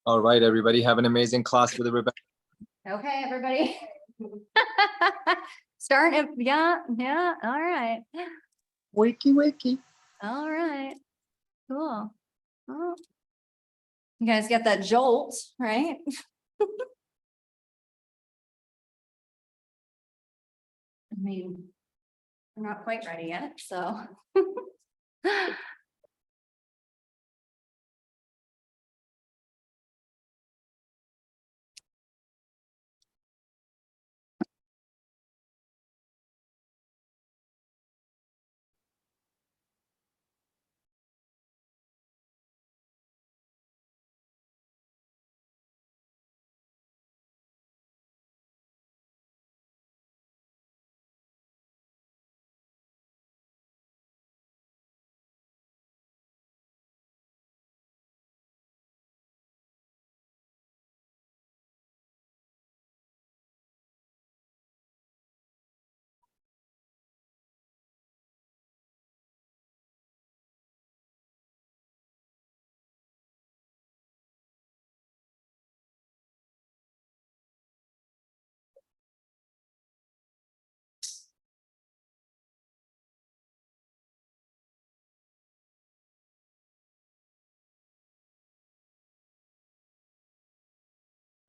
All right, everybody, have an amazing class with Rebecca. Okay, everybody. Starting, yeah, all right. Wakey. All right, cool. Oh. You guys get that jolt, right? I mean, I'm not quite ready yet, so.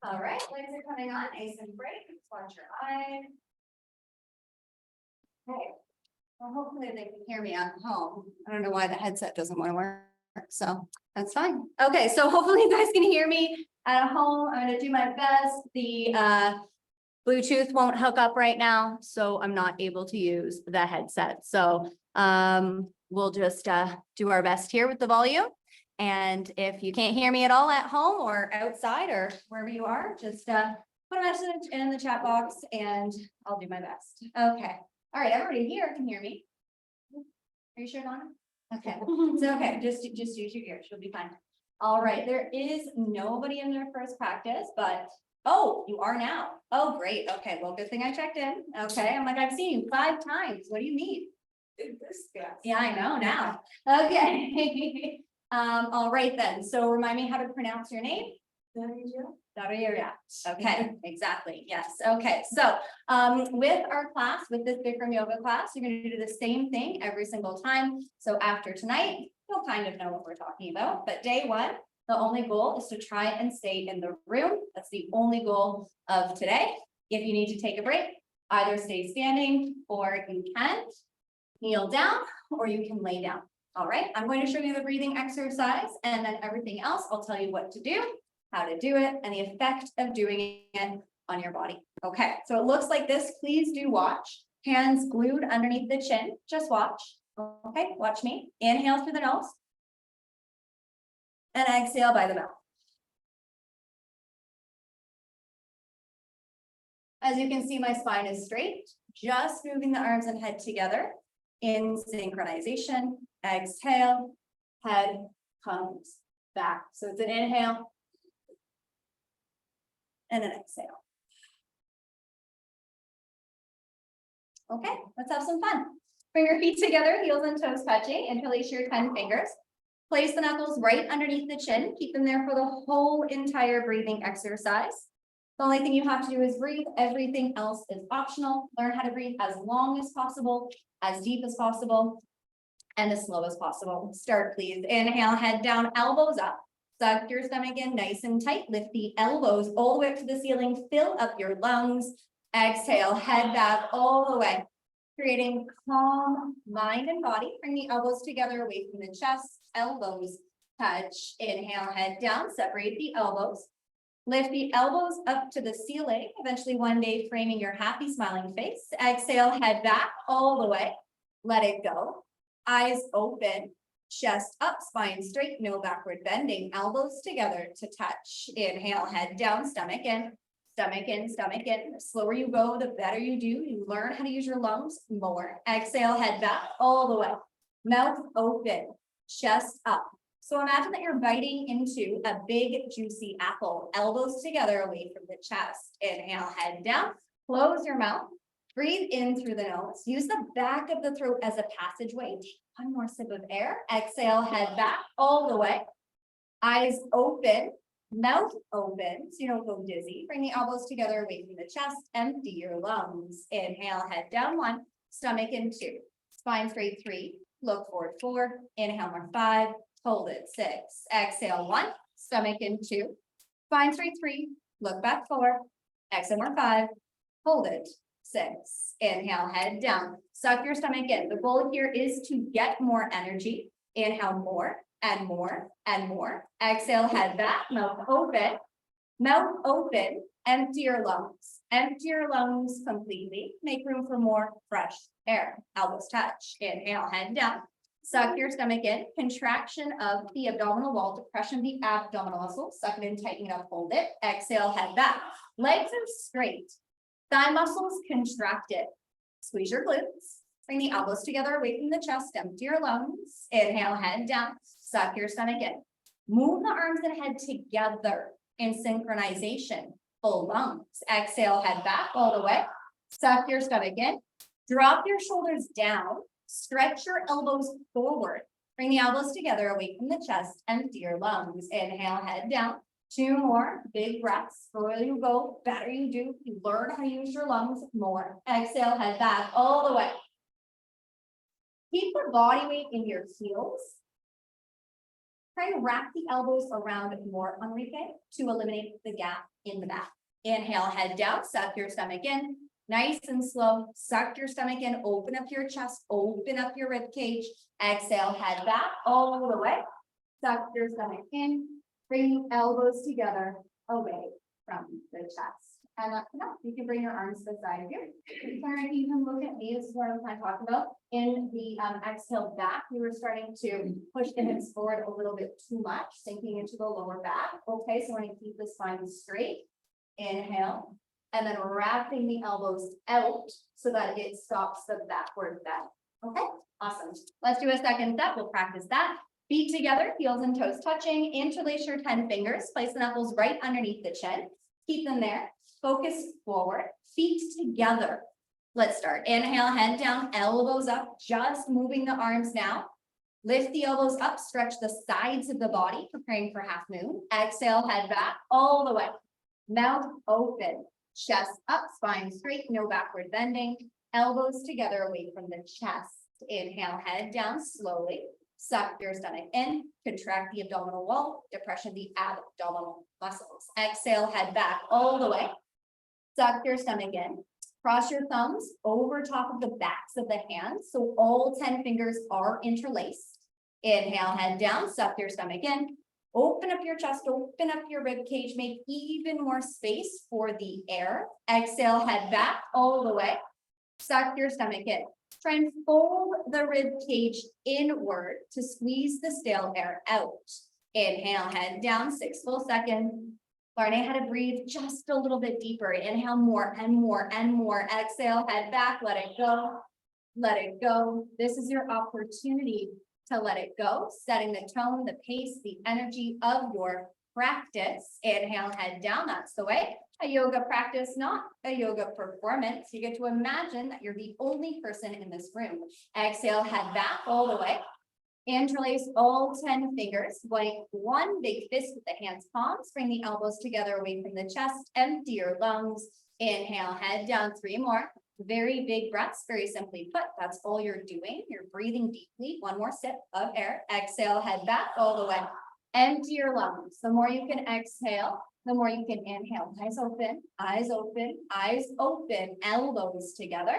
All right, legs are coming on, nice and break, watch your eyes. Okay, well, hopefully they can hear me at home. I don't know why the headset doesn't want to work, so that's fine. Okay, so hopefully you guys can hear me at home. I'm gonna do my best. The Bluetooth won't hook up right now, so I'm not able to use the headset. So we'll just do our best here with the volume. And if you can't hear me at all at home or outside or wherever you are, just put a message in the chat box and I'll do my best. Okay. All right, everybody here can hear me. Are you sure, Donna? Okay, it's okay. Just use your ears. You'll be fine. All right, there is nobody in their first practice, but oh, you are now. Oh, great. Okay, well, good thing I checked in. Okay, I'm like, I've seen you 5 times. What do you mean? Yeah, I know now. Okay. All right then. So remind me how to pronounce your name. Daria. Okay, exactly. Yes. Okay. So with our class, with this Bikram yoga class, you're going to do the same thing every single time. So after tonight, you'll kind of know what we're talking about. But day 1, the only goal is to try and stay in the room. That's the only goal of today. If you need to take a break, either stay standing or you can kneel down or you can lay down. All right, I'm going to show you the breathing exercise and then everything else, I'll tell you what to do, how to do it, and the effect of doing it on your body. Okay, so it looks like this. Please do watch. Hands glued underneath the chin. Just watch. Okay, watch me. Inhale through the nose. And exhale by the mouth. As you can see, my spine is straight. Just moving the arms and head together in synchronization. Exhale, head comes back. So it's an inhale and an exhale. Okay, let's have some fun. Bring your feet together, heels and toes touching. Interlace your 10 fingers. Place the knuckles right underneath the chin. Keep them there for the whole entire breathing exercise. The only thing you have to do is breathe. Everything else is optional. Learn how to breathe as long as possible, as deep as possible, and as slow as possible. Start, please. Inhale, head down, elbows up. Suck your stomach in nice and tight. Lift the elbows all the way up to the ceiling. Fill up your lungs. Exhale, head back all the way. Creating calm mind and body. Bring the elbows together away from the chest. Elbows touch. Inhale, head down. Separate the elbows. Lift the elbows up to the ceiling. Eventually one day framing your happy smiling face. Exhale, head back all the way. Let it go. Eyes open. Chest up, spine straight, no backward bending. Elbows together to touch. Inhale, head down, stomach in. Stomach in, stomach in. The slower you go, the better you do. You learn how to use your lungs more. Exhale, head back all the way. Mouth open, chest up. So imagine that you're biting into a big juicy apple. Elbows together away from the chest. Inhale, head down. Close your mouth. Breathe in through the nose. Use the back of the throat as a passageway. Take one more sip of air. Exhale, head back all the way. Eyes open. Mouth open, so you don't go dizzy. Bring the elbows together away from the chest. Empty your lungs. Inhale, head down 1. Stomach in 2. Spine straight 3. Look forward 4. Inhale more 5. Hold it 6. Exhale 1. Stomach in 2. Spine straight 3. Look back 4. Exhale more 5. Hold it 6. Inhale, head down. Suck your stomach in. The goal here is to get more energy. Inhale more and more and more. Exhale, head back, mouth open. Mouth open, empty your lungs. Empty your lungs completely. Make room for more fresh air. Elbows touch. Inhale, head down. Suck your stomach in. Contraction of the abdominal wall, depression of the abdominal muscles. Suck it in, tighten it up, hold it. Exhale, head back. Legs are straight. Thigh muscles contracted. Squeeze your glutes. Bring the elbows together away from the chest. Empty your lungs. Inhale, head down. Suck your stomach in. Move the arms and head together in synchronization. Full lungs. Exhale, head back all the way. Suck your stomach in. Drop your shoulders down. Stretch your elbows forward. Bring the elbows together away from the chest. Empty your lungs. Inhale, head down. 2 more big breaths. The further you go, better you do. You learn how to use your lungs more. Exhale, head back all the way. Keep the body weight in your heels. Try to wrap the elbows around more, Enrique, to eliminate the gap in the back. Inhale, head down, suck your stomach in. Nice and slow. Suck your stomach in, open up your chest, open up your rib cage. Exhale, head back all the way. Suck your stomach in. Bring the elbows together away from the chest. And that's enough. You can bring your arms beside you. Karen, you can look at me. This is what I'm talking about. In the exhale back, we were starting to push the hips forward a little bit too much, sinking into the lower back. Okay, so we're going to keep the spine straight. Inhale. And then wrapping the elbows out so that it stops the backward bend. Okay, awesome. Let's do a second set. We'll practice that. Feet together, heels and toes touching. Interlace your 10 fingers. Place the knuckles right underneath the chin. Keep them there. Focus forward. Feet together. Let's start. Inhale, head down, elbows up. Just moving the arms now. Lift the elbows up. Stretch the sides of the body, preparing for half moon. Exhale, head back all the way. Mouth open. Chest up, spine straight, no backward bending. Elbows together away from the chest. Inhale, head down slowly. Suck your stomach in, contract the abdominal wall, depression the abdominal muscles. Exhale, head back all the way. Suck your stomach in. Cross your thumbs over top of the backs of the hands, so all 10 fingers are interlaced. Inhale, head down, suck your stomach in. Open up your chest, open up your rib cage, make even more space for the air. Exhale, head back all the way. Suck your stomach in. Try and fold the rib cage inward to squeeze the stale air out. Inhale, head down, 6 full seconds. Learning how to breathe just a little bit deeper. Inhale more and more and more. Exhale, head back, let it go. Let it go. This is your opportunity to let it go, setting the tone, the pace, the energy of your practice. Inhale, head down, that's the way. A yoga practice, not a yoga performance. You get to imagine that you're the only person in this room. Exhale, head back all the way. Interlace all 10 fingers, like one big fist with the hands palms. Bring the elbows together away from the chest. Empty your lungs. Inhale, head down, 3 more. Very big breaths, very simply put. That's all you're doing. You're breathing deeply. 1 more sip of air. Exhale, head back all the way. Empty your lungs. The more you can exhale, the more you can inhale. Eyes open, eyes open, eyes open. Elbows together.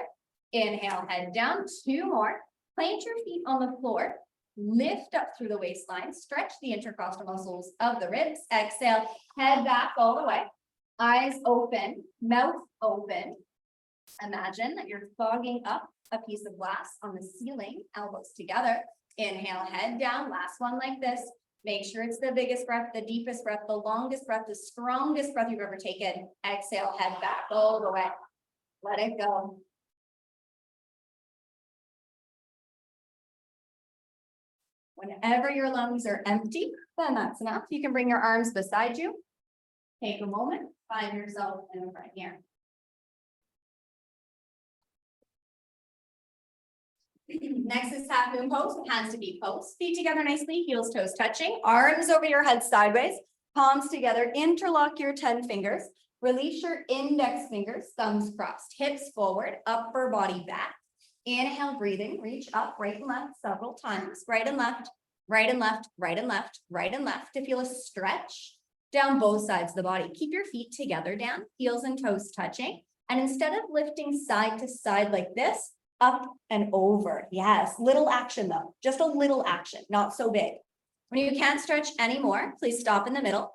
Inhale, head down. 2 more. Plant your feet on the floor. Lift up through the waistline. Stretch the intercostal muscles of the ribs. Exhale, head back all the way. Eyes open, mouth open. Imagine that you're fogging up a piece of glass on the ceiling, elbows together. Inhale, head down. Last one like this. Make sure it's the biggest breath, the deepest breath, the longest breath, the strongest breath you've ever taken. Exhale, head back all the way. Let it go. Whenever your lungs are empty, then that's enough. You can bring your arms beside you. Take a moment, find yourself in the front here. Next is half moon pose, hands to feet pose. Feet together nicely, heels, toes touching. Arms over your head sideways. palms together, interlock your 10 fingers, release your index fingers, thumbs crossed, hips forward, upper body back. Inhale, breathing, reach up, right and left several times, right and left, right and left, right and left, right and left to feel a stretch down both sides of the body. Keep your feet together down, heels and toes touching. And instead of lifting side to side like this, up and over. Yes, little action though, just a little action, not so big. When you can't stretch anymore, please stop in the middle.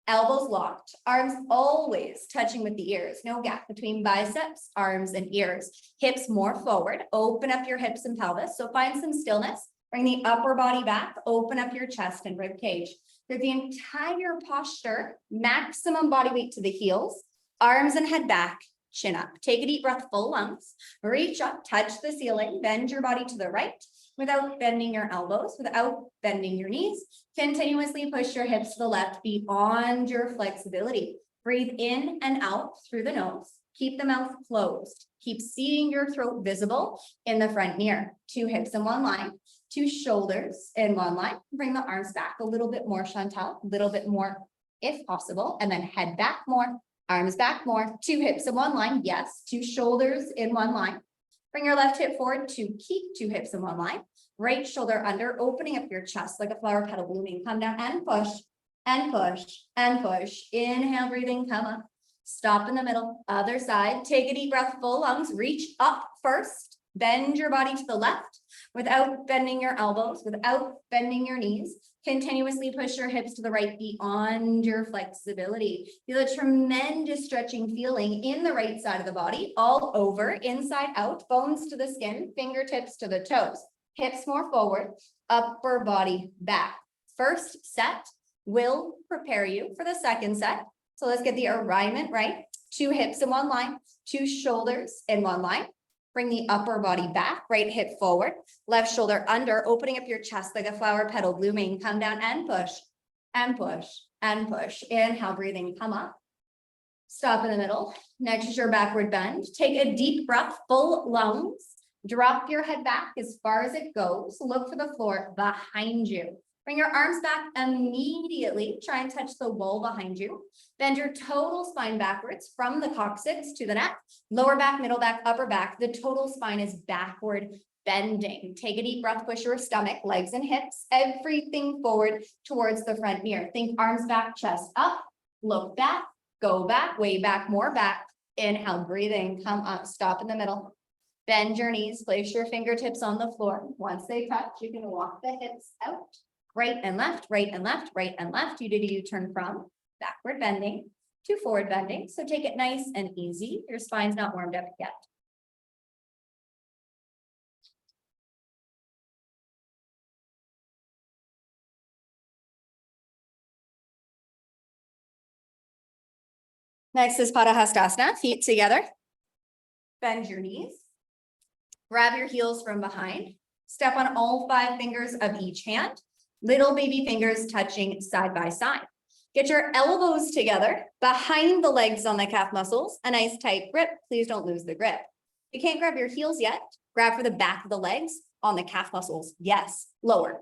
Elbows locked, arms always touching with the ears, no gap between biceps, arms, and ears. Hips more forward, open up your hips and pelvis. So find some stillness, bring the upper body back, open up your chest and rib cage. Through the entire posture, maximum body weight to the heels, arms and head back, chin up. Take a deep breath, full lungs, reach up, touch the ceiling, bend your body to the right, without bending your elbows, without bending your knees. Continuously push your hips to the left beyond your flexibility. Breathe in and out through the nose. Keep the mouth closed. Keep seeing your throat visible in the front mirror. 2 hips in one line, 2 shoulders in one line. Bring the arms back a little bit more, Chantal, a little bit more if possible, and then head back more, arms back more. 2 hips in one line, yes, 2 shoulders in one line. Bring your left hip forward to keep 2 hips in one line. Right shoulder under, opening up your chest like a flower petal blooming. Come down and push, and push, and push. Inhale, breathing, come up. Stop in the middle, other side. Take a deep breath, full lungs. Reach up first. Bend your body to the left without bending your elbows, without bending your knees. Continuously push your hips to the right beyond your flexibility. Feel a tremendous stretching feeling in the right side of the body, all over, inside out, bones to the skin, fingertips to the toes, hips more forward, upper body back. First set will prepare you for the second set. So let's get the alignment right. 2 hips in one line, 2 shoulders in one line. Bring the upper body back, right hip forward, left shoulder under, opening up your chest like a flower petal blooming. Come down and push, and push, and push. Inhale, breathing, come up. Stop in the middle. Next is your backward bend. Take a deep breath, full lungs. Drop your head back as far as it goes. Look for the floor behind you. Bring your arms back immediately. Try and touch the wall behind you. Bend your total spine backwards from the coccyx to the neck. Lower back, middle back, upper back. The total spine is backward bending. Take a deep breath, push your stomach, legs and hips, everything forward towards the front mirror. Think arms back, chest up, look back, go back, way back, more back. Inhale, breathing, come up, stop in the middle. Bend your knees, place your fingertips on the floor. Once they touch, you can walk the hips out. Right and left, right and left, right and left. You did a U-turn from backward bending to forward bending. So take it nice and easy. Your spine's not warmed up yet. Next is Padahastasana, feet together. Bend your knees. Grab your heels from behind. Step on all 5 fingers of each hand. Little baby fingers touching side by side. Get your elbows together behind the legs on the calf muscles. A nice tight grip. Please don't lose the grip. You can't grab your heels yet. Grab for the back of the legs on the calf muscles. Yes, lower,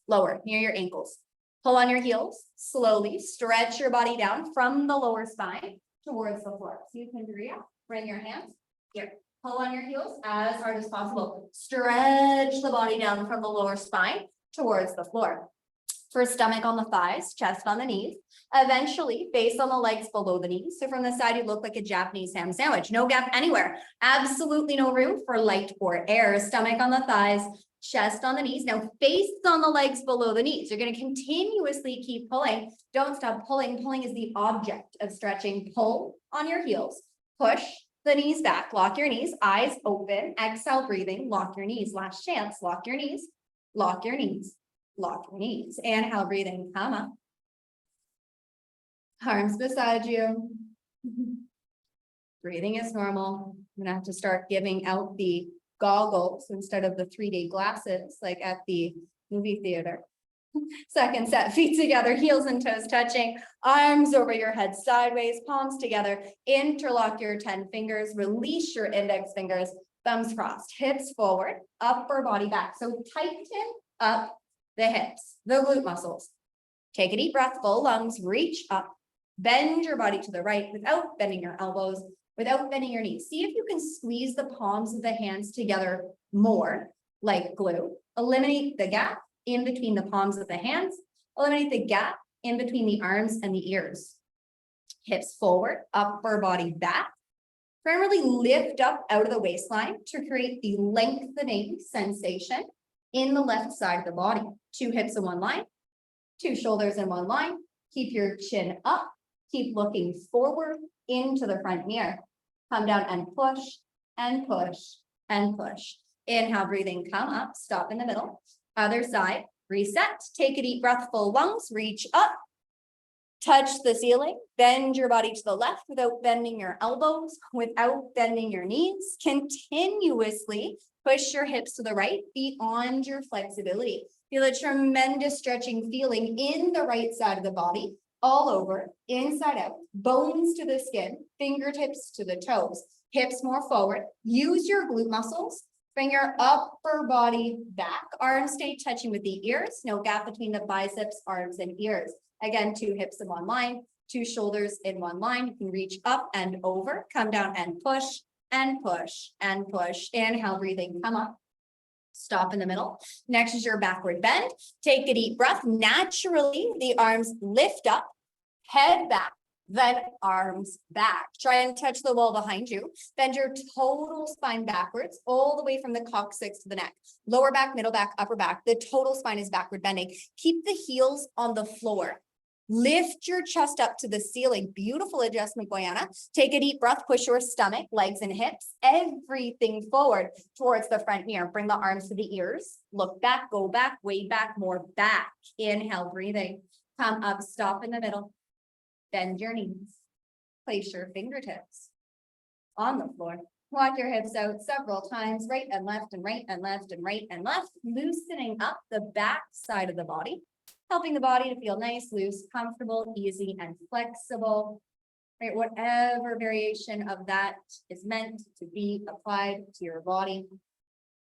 lower, near your ankles. Pull on your heels, slowly stretch your body down from the lower spine towards the floor. So you can bring your hands here. Pull on your heels as hard as possible. Stretch the body down from the lower spine towards the floor. For stomach on the thighs, chest on the knees, eventually face on the legs below the knees. So from the side, you look like a Japanese ham sandwich. No gap anywhere. Absolutely no room for light or air. Stomach on the thighs, chest on the knees. Now face on the legs below the knees. You're going to continuously keep pulling. Don't stop pulling. Pulling is the object of stretching. Pull on your heels. Push the knees back. Lock your knees. Eyes open. Exhale, breathing. Lock your knees. Last chance. Lock your knees. Lock your knees. Lock your knees. Inhale, breathing, come up. Arms beside you. Breathing is normal. I'm gonna have to start giving out the goggles instead of the 3D glasses like at the movie theater. Second set, feet together, heels and toes touching, arms over your head sideways, palms together, interlock your 10 fingers, release your index fingers, thumbs crossed, hips forward, upper body back. So tighten up the hips, the glute muscles. Take a deep breath, full lungs, reach up, bend your body to the right without bending your elbows, without bending your knees. See if you can squeeze the palms of the hands together more, like glue. Eliminate the gap in between the palms of the hands. Eliminate the gap in between the arms and the ears. Hips forward, upper body back. Try and really lift up out of the waistline to create the lengthening sensation in the left side of the body. 2 hips in one line, 2 shoulders in one line. Keep your chin up. Keep looking forward into the front mirror. Come down and push and push and push. Inhale, breathing, come up, stop in the middle. Other side, reset. Take a deep breath, full lungs, reach up. Touch the ceiling, bend your body to the left without bending your elbows, without bending your knees. Continuously push your hips to the right beyond your flexibility. Feel a tremendous stretching feeling in the right side of the body, all over, inside out, bones to the skin, fingertips to the toes, hips more forward. Use your glute muscles. Bring your upper body back. Arms stay touching with the ears. No gap between the biceps, arms, and ears. Again, 2 hips in one line, 2 shoulders in one line. You can reach up and over, come down and push and push and push. Inhale, breathing, come up. Stop in the middle. Next is your backward bend. Take a deep breath. Naturally, the arms lift up, head back, then arms back. Try and touch the wall behind you. Bend your total spine backwards, all the way from the coccyx to the neck. Lower back, middle back, upper back. The total spine is backward bending. Keep the heels on the floor. Lift your chest up to the ceiling. Beautiful adjustment, Guyana. Take a deep breath, push your stomach, legs and hips, everything forward towards the front mirror. Bring the arms to the ears. Look back, go back, way back, more back. Inhale, breathing. Come up, stop in the middle. Bend your knees. Place your fingertips on the floor. Walk your hips out several times, right and left and right and left and right and left, loosening up the back side of the body. Helping the body to feel nice, loose, comfortable, easy, and flexible, right? Whatever variation of that is meant to be applied to your body,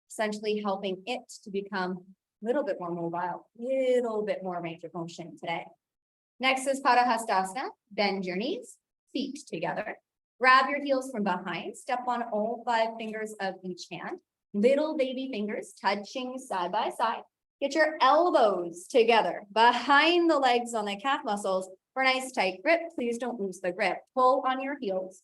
essentially helping it to become a little bit more mobile, a little bit more range of motion today. Next is Padahastasana. Bend your knees, feet together. Grab your heels from behind. Step on all 5 fingers of each hand. Little baby fingers touching side by side. Get your elbows together behind the legs on the calf muscles for a nice tight grip. Please don't lose the grip. Pull on your heels.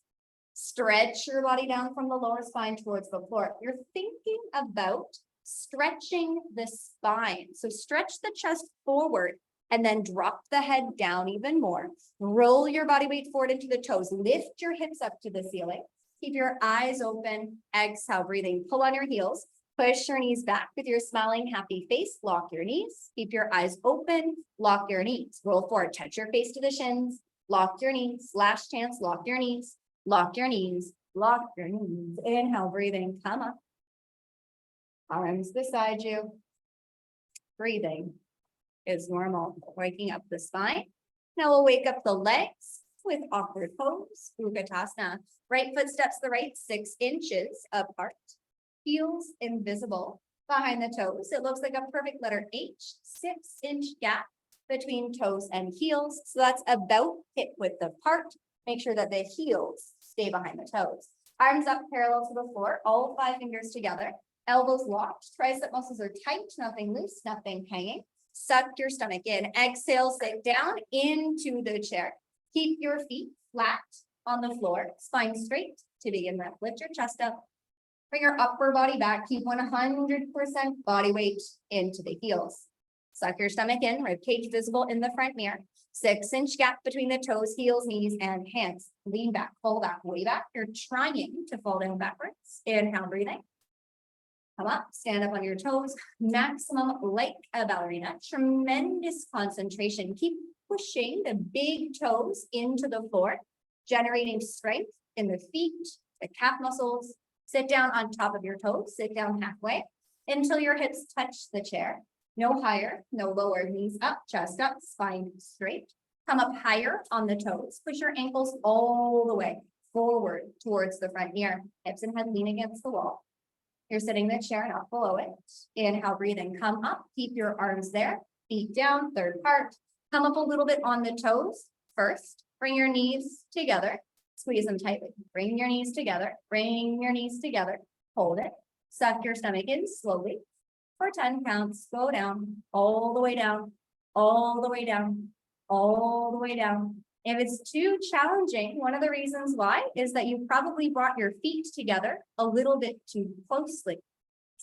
Stretch your body down from the lower spine towards the floor. You're thinking about stretching the spine. So stretch the chest forward and then drop the head down even more. Roll your body weight forward into the toes. Lift your hips up to the ceiling. Keep your eyes open. Exhale, breathing. Pull on your heels. Push your knees back with your smiling, happy face. Lock your knees. Keep your eyes open. Lock your knees. Roll forward. Touch your face to the shins. Lock your knees. Last chance. Lock your knees. Lock your knees. Lock your knees. Inhale, breathing. Come up. Arms beside you. Breathing is normal. Waking up the spine. Now we'll wake up the legs with awkward pose. Utkatasana. Right foot steps to the right, 6 inches apart. Heels invisible behind the toes. It looks like a perfect letter H, 6-inch gap between toes and heels. So that's about hip width apart. Make sure that the heels stay behind the toes. Arms up parallel to the floor, all 5 fingers together. Elbows locked, tricep muscles are tight, nothing loose, nothing hanging. Suck your stomach in. Exhale, sit down into the chair. Keep your feet flat on the floor, spine straight to begin with. Lift your chest up. Bring your upper body back. Keep 100% body weight into the heels. Suck your stomach in, rib cage visible in the front mirror. 6-inch gap between the toes, heels, knees, and hands. Lean back, pull back, way back. You're trying to fall down backwards. Inhale, breathing. Come up, stand up on your toes. Maximum like a ballerina. Tremendous concentration. Keep pushing the big toes into the floor, generating strength in the feet, the calf muscles. Sit down on top of your toes, sit down halfway until your hips touch the chair. No higher, no lower, knees up, chest up, spine straight. Come up higher on the toes. Push your ankles all the way forward towards the front mirror. Hips and head lean against the wall. You're sitting in the chair, not below it. Inhale, breathing, come up, keep your arms there, feet down, third part. Come up a little bit on the toes first. Bring your knees together. Squeeze them tightly. Bring your knees together. Bring your knees together. Hold it. Suck your stomach in slowly for 10 counts. Go down, all the way down, all the way down, all the way down. If it's too challenging, one of the reasons why is that you probably brought your feet together a little bit too closely.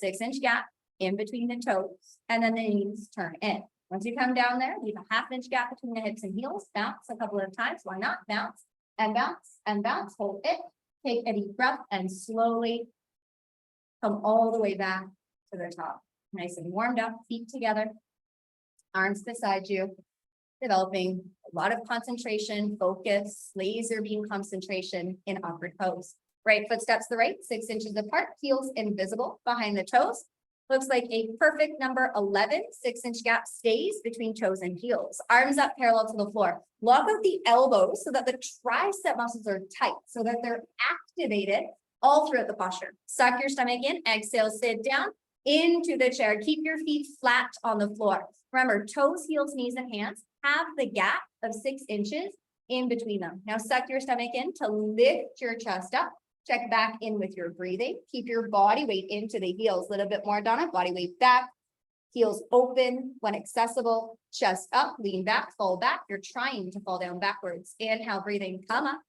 6-inch gap in between the toes, and then the knees turn in. Once you come down there, leave a 1/2-inch gap between the hips and heels. Bounce a couple of times. Why not? Bounce and bounce and bounce. Hold it. Take a deep breath and slowly come all the way back to the top. Nice and warmed up, feet together, arms beside you, developing a lot of concentration, focus, laser beam concentration in upward pose. Right foot steps to the right, 6 inches apart, heels invisible behind the toes. Looks like a perfect number 11, 6-inch gap stays between toes and heels. Arms up parallel to the floor. Lock out the elbows so that the tricep muscles are tight, so that they're activated all throughout the posture. Suck your stomach in, exhale, sit down into the chair. Keep your feet flat on the floor. Remember, toes, heels, knees, and hands have the gap of 6 inches in between them. Now suck your stomach in to lift your chest up. Check back in with your breathing. Keep your body weight into the heels. A little bit more, Donna. Body weight back. Heels open when accessible. Chest up, lean back, fall back. You're trying to fall down backwards. Inhale, breathing, come up.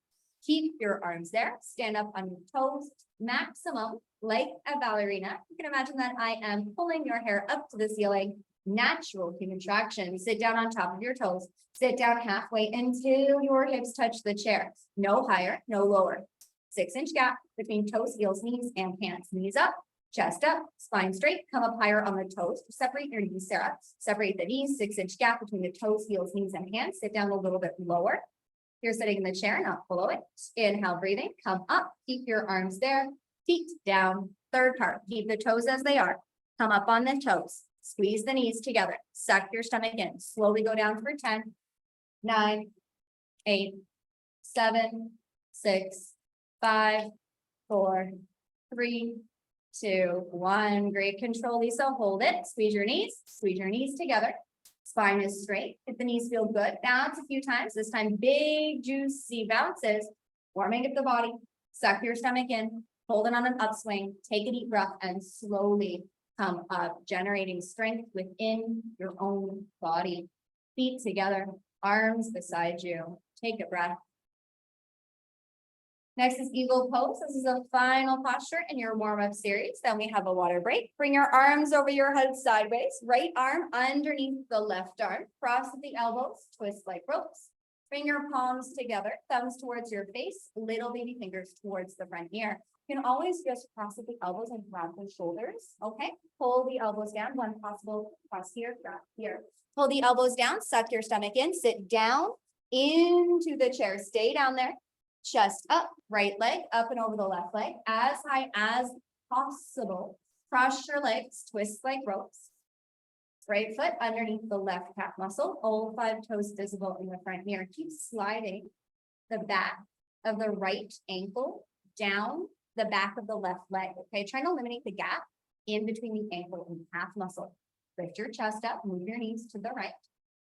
Keep your arms there. Stand up on your toes. Maximum, like a ballerina. You can imagine that I am pulling your hair up to the ceiling. Natural human traction. Sit down on top of your toes. Sit down halfway until your hips touch the chair. No higher, no lower. 6-inch gap between toes, heels, knees, and hands. Knees up, chest up, spine straight. Come up higher on the toes. Separate your knees, Sarah. Separate the knees. 6-inch gap between the toes, heels, knees, and hands. Sit down a little bit lower. You're sitting in the chair, not below it. Inhale, breathing. Come up. Keep your arms there. Feet down. Third part. Keep the toes as they are. Come up on the toes. Squeeze the knees together. Suck your stomach in. Slowly go down for 10, 9, 8, 7, 6, 5, 4, 3, 2, 1. Great control, Lisa. Hold it. Squeeze your knees together. Spine is straight. If the knees feel good, bounce a few times. This time, big, juicy bounces. Warming up the body. Suck your stomach in. Hold it on an upswing. Take a deep breath and slowly come up, generating strength within your own body. Feet together, arms beside you. Take a breath. Next is eagle pose. This is a final posture in your warm-up series. Then we have a water break. Bring your arms over your head sideways. Right arm underneath the left arm. Cross the elbows, twist like ropes. Bring your palms together, thumbs towards your face, little baby fingers towards the front ear. You can always just cross at the elbows and grab the shoulders. Okay, pull the elbows down. One possible cross here, grab here. Pull the elbows down, suck your stomach in, sit down into the chair. Stay down there. Chest up, right leg up and over the left leg, as high as possible. Cross your legs, twist like ropes. Right foot underneath the left calf muscle, all 5 toes visible in the front here. Keep sliding the back of the right ankle down the back of the left leg. Okay, trying to eliminate the gap in between the ankle and calf muscle. Lift your chest up, move your knees to the right.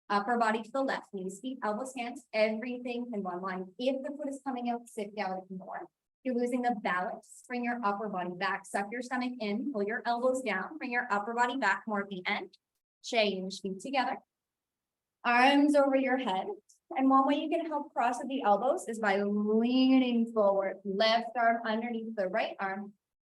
Upper body to the left, knees, feet, elbows, hands, everything in one line. If the foot is coming out, sit down more. You're losing the balance. Bring your upper body back. Suck your stomach in. Pull your elbows down. Bring your upper body back more at the end. Change. Feet together. Arms over your head. And one way you can help cross at the elbows is by leaning forward. Left arm underneath the right arm.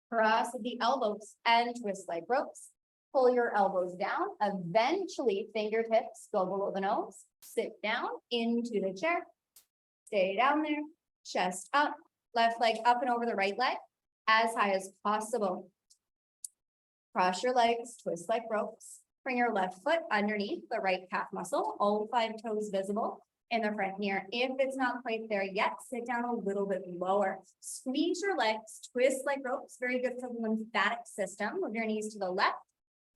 Cross at the elbows and twist like ropes. Pull your elbows down. Eventually, fingertips go below the nose. Sit down into the chair. Stay down there. Chest up. Left leg up and over the right leg. As high as possible. Cross your legs. Twist like ropes. Bring your left foot underneath the right calf muscle. All 5 toes visible in the front here. If it's not quite there yet, sit down a little bit lower. Squeeze your legs. Twist like ropes. Very good for the lymphatic system. Move your knees to the left.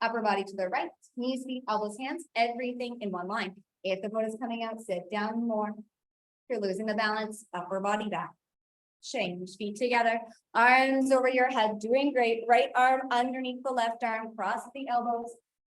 Upper body to the right, knees, feet, elbows, hands, everything in one line. If the foot is coming out, sit down more. If you're losing the balance, upper body back. Change, feet together, arms over your head, doing great. Right arm underneath the left arm, cross the elbows,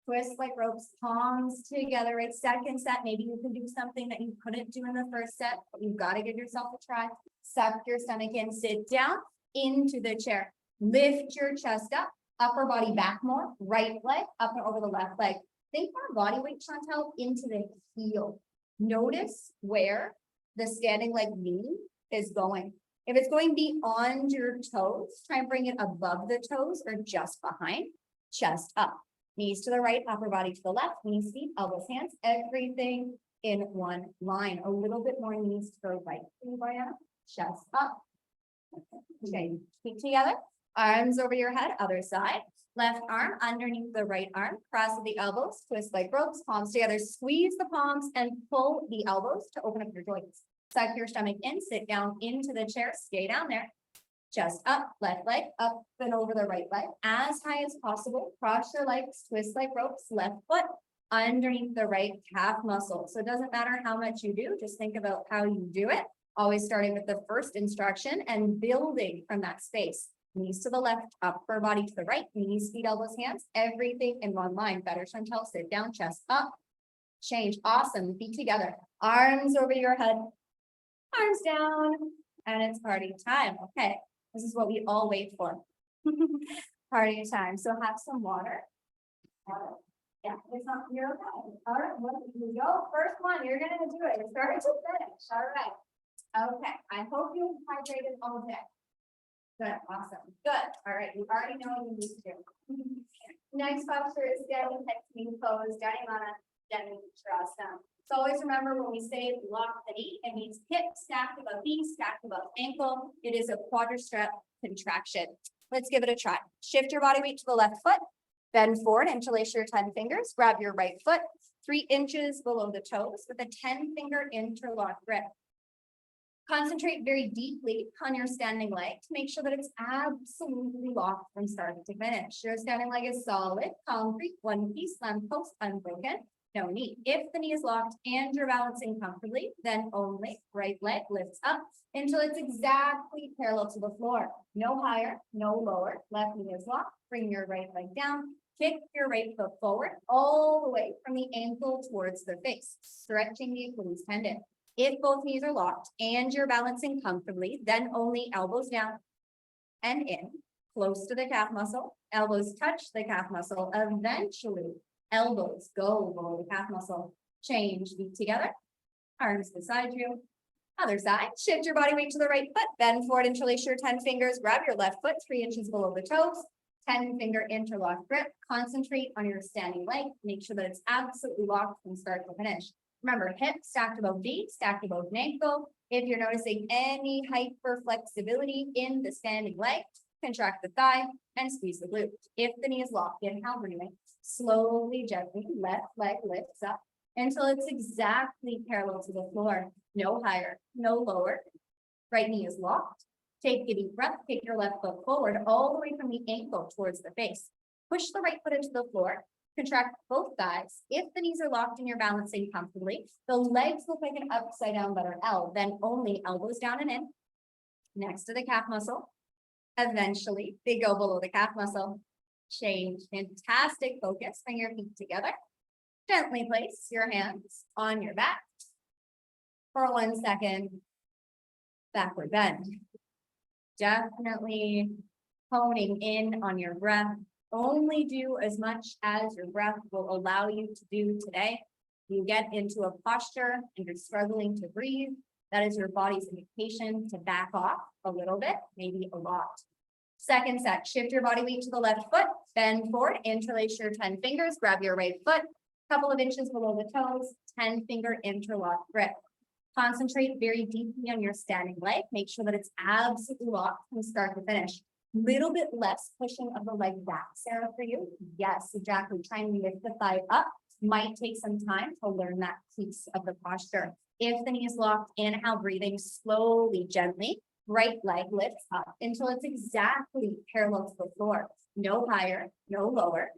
twist like ropes, palms together, right? Second set, maybe you can do something that you couldn't do in the first set, but you've got to give yourself a try. Suck your stomach in, sit down into the chair. Lift your chest up, upper body back more, right leg up and over the left leg. Think more body weight, Chantel, into the heel. Notice where the standing leg knee is going. If it's going beyond your toes, try and bring it above the toes or just behind. Chest up, knees to the right, upper body to the left, knees, feet, elbows, hands, everything in one line. A little bit more knees to the right. Chest up. Okay, feet together, arms over your head, other side. Left arm underneath the right arm, cross the elbows, twist like ropes, palms together, squeeze the palms and pull the elbows to open up your joints. Suck your stomach in, sit down into the chair, stay down there. Chest up, left leg up and over the right leg, as high as possible. Cross your legs, twist like ropes, left foot underneath the right calf muscle. So it doesn't matter how much you do, just think about how you do it. Always starting with the first instruction and building from that space. Knees to the left, upper body to the right, knees, feet, elbows, hands, everything in one line. Better, Chantel, sit down, chest up, change. Awesome, feet together, arms over your head, arms down, and it's party time. Okay, this is what we all wait for. Party time. So have some water. Yeah, it's not, you're okay. All right, well, you go. First one, you're gonna do it. It's start to finish. All right. Okay, I hope you hydrated all day. Good, awesome, good. All right, you already know what you need to do. Next posture is standing technique pose, Dhanimana, Dhanimana. So always remember when we say lock the knee, it means hip stacked above knee, stacked above ankle. It is a quadricep contraction. Let's give it a try. Shift your body weight to the left foot, bend forward, interlace your 10 fingers, grab your right foot 3 inches below the toes with a 10-finger interlock grip. Concentrate very deeply on your standing leg to make sure that it's absolutely locked from start to finish. Your standing leg is solid, concrete, one piece, lamppost, unbroken, no knee. If the knee is locked and you're balancing comfortably, then only right leg lifts up until it's exactly parallel to the floor. No higher, no lower. Left knee is locked. Bring your right leg down. Kick your right foot forward all the way from the ankle towards the face, stretching the Achilles tendon. If both knees are locked and you're balancing comfortably, then only elbows down and in, close to the calf muscle. Elbows touch the calf muscle. Eventually, elbows go below the calf muscle. Change, feet together, arms beside you. Other side, shift your body weight to the right foot, bend forward, interlace your 10 fingers, grab your left foot 3 inches below the toes, 10-finger interlock grip. Concentrate on your standing leg. Make sure that it's absolutely locked from start to finish. Remember, hip stacked above knee, stacked above ankle. If you're noticing any hyperflexibility in the standing leg, contract the thigh and squeeze the glute. If the knee is locked, inhale, breathing. Slowly, gently, left leg lifts up until it's exactly parallel to the floor. No higher, no lower. Right knee is locked. Take a deep breath, take your left foot forward all the way from the ankle towards the face. Push the right foot into the floor. Contract both thighs. If the knees are locked and you're balancing comfortably, the legs look like an upside down letter L, then only elbows down and in, next to the calf muscle. Eventually, they go below the calf muscle. Change. Fantastic focus. Bring your feet together. Gently place your hands on your back for 1 second. Backward bend. Definitely honing in on your breath. Only do as much as your breath will allow you to do today. You get into a posture and you're struggling to breathe. That is your body's indication to back off a little bit, maybe a lot. Second set, shift your body weight to the left foot, bend forward, interlace your 10 fingers, grab your right foot, couple of inches below the toes, 10-finger interlock grip. Concentrate very deeply on your standing leg. Make sure that it's absolutely locked from start to finish. Little bit less pushing of the leg back, Sarah, for you. Yes, exactly. Trying to lift the thigh up might take some time to learn that piece of the posture. If the knee is locked, inhale, breathing slowly, gently. Right leg lifts up until it's exactly parallel to the floor. No higher, no lower.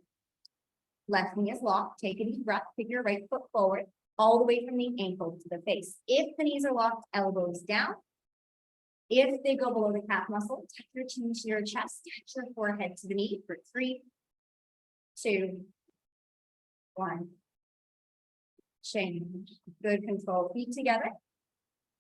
Left knee is locked. Take a deep breath. Kick your right foot forward all the way from the ankle to the face. If the knees are locked, elbows down. If they go below the calf muscle, tuck your chin to your chest, touch your forehead to the knee for 3, 2, 1. Change. Good control. Feet together.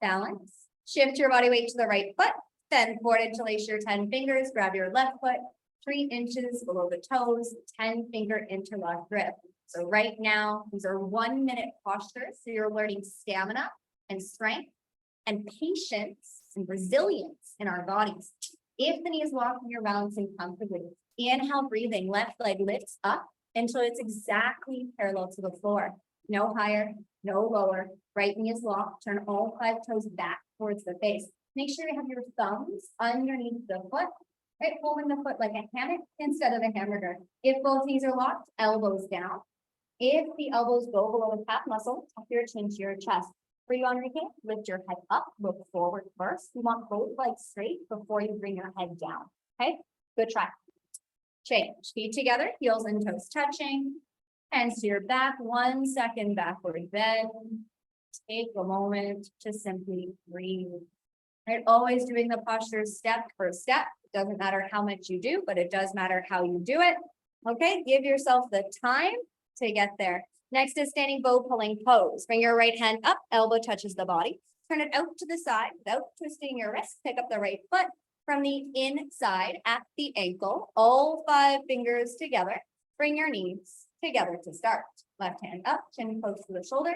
Balance. Shift your body weight to the right foot. Then forward interlace your 10 fingers. Grab your left foot 3 inches below the toes. 10-finger interlock grip. So right now, these are 1-minute postures. So you're learning stamina and strength and patience and resilience in our bodies. If the knee is locked and you're balancing comfortably, inhale, breathing, left leg lifts up until it's exactly parallel to the floor. No higher, no lower. Right knee is locked. Turn all 5 toes back towards the face. Make sure you have your thumbs underneath the foot, right? Holding the foot like a hammock instead of a hamburger. If both knees are locked, elbows down. If the elbows go below the calf muscle, tuck your chin to your chest. Breathe on, Enrique. Lift your head up, look forward first. You want both legs straight before you bring your head down. Okay, good try. Change. Feet together, heels and toes touching. Hands to your back, 1 second backward bend. Take a moment to simply breathe. Right, always doing the postures step for step. It doesn't matter how much you do, but it does matter how you do it. Okay, give yourself the time to get there. Next is standing bow pulling pose. Bring your right hand up, elbow touches the body. Turn it out to the side without twisting your wrist. Pick up the right foot from the inside at the ankle. All 5 fingers together. Bring your knees together to start. Left hand up, chin close to the shoulder.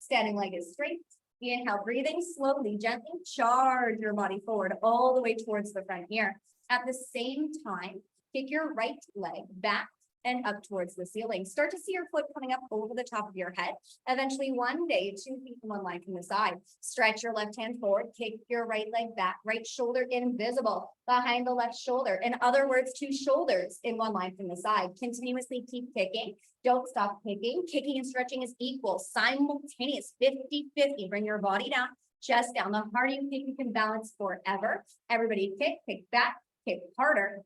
Standing leg is straight. Inhale, breathing slowly, gently. Charge your body forward all the way towards the front here. At the same time, kick your right leg back and up towards the ceiling. Start to see your foot coming up over the top of your head. Eventually, one day, 2 feet in one line from the side. Stretch your left hand forward, kick your right leg back, right shoulder invisible behind the left shoulder. In other words, 2 shoulders in one line from the side. Continuously keep kicking. Don't stop kicking. Kicking and stretching is equal, simultaneous, 50-50. Bring your body down, chest down. The harder you kick, you can balance forever. Everybody kick back, kick harder.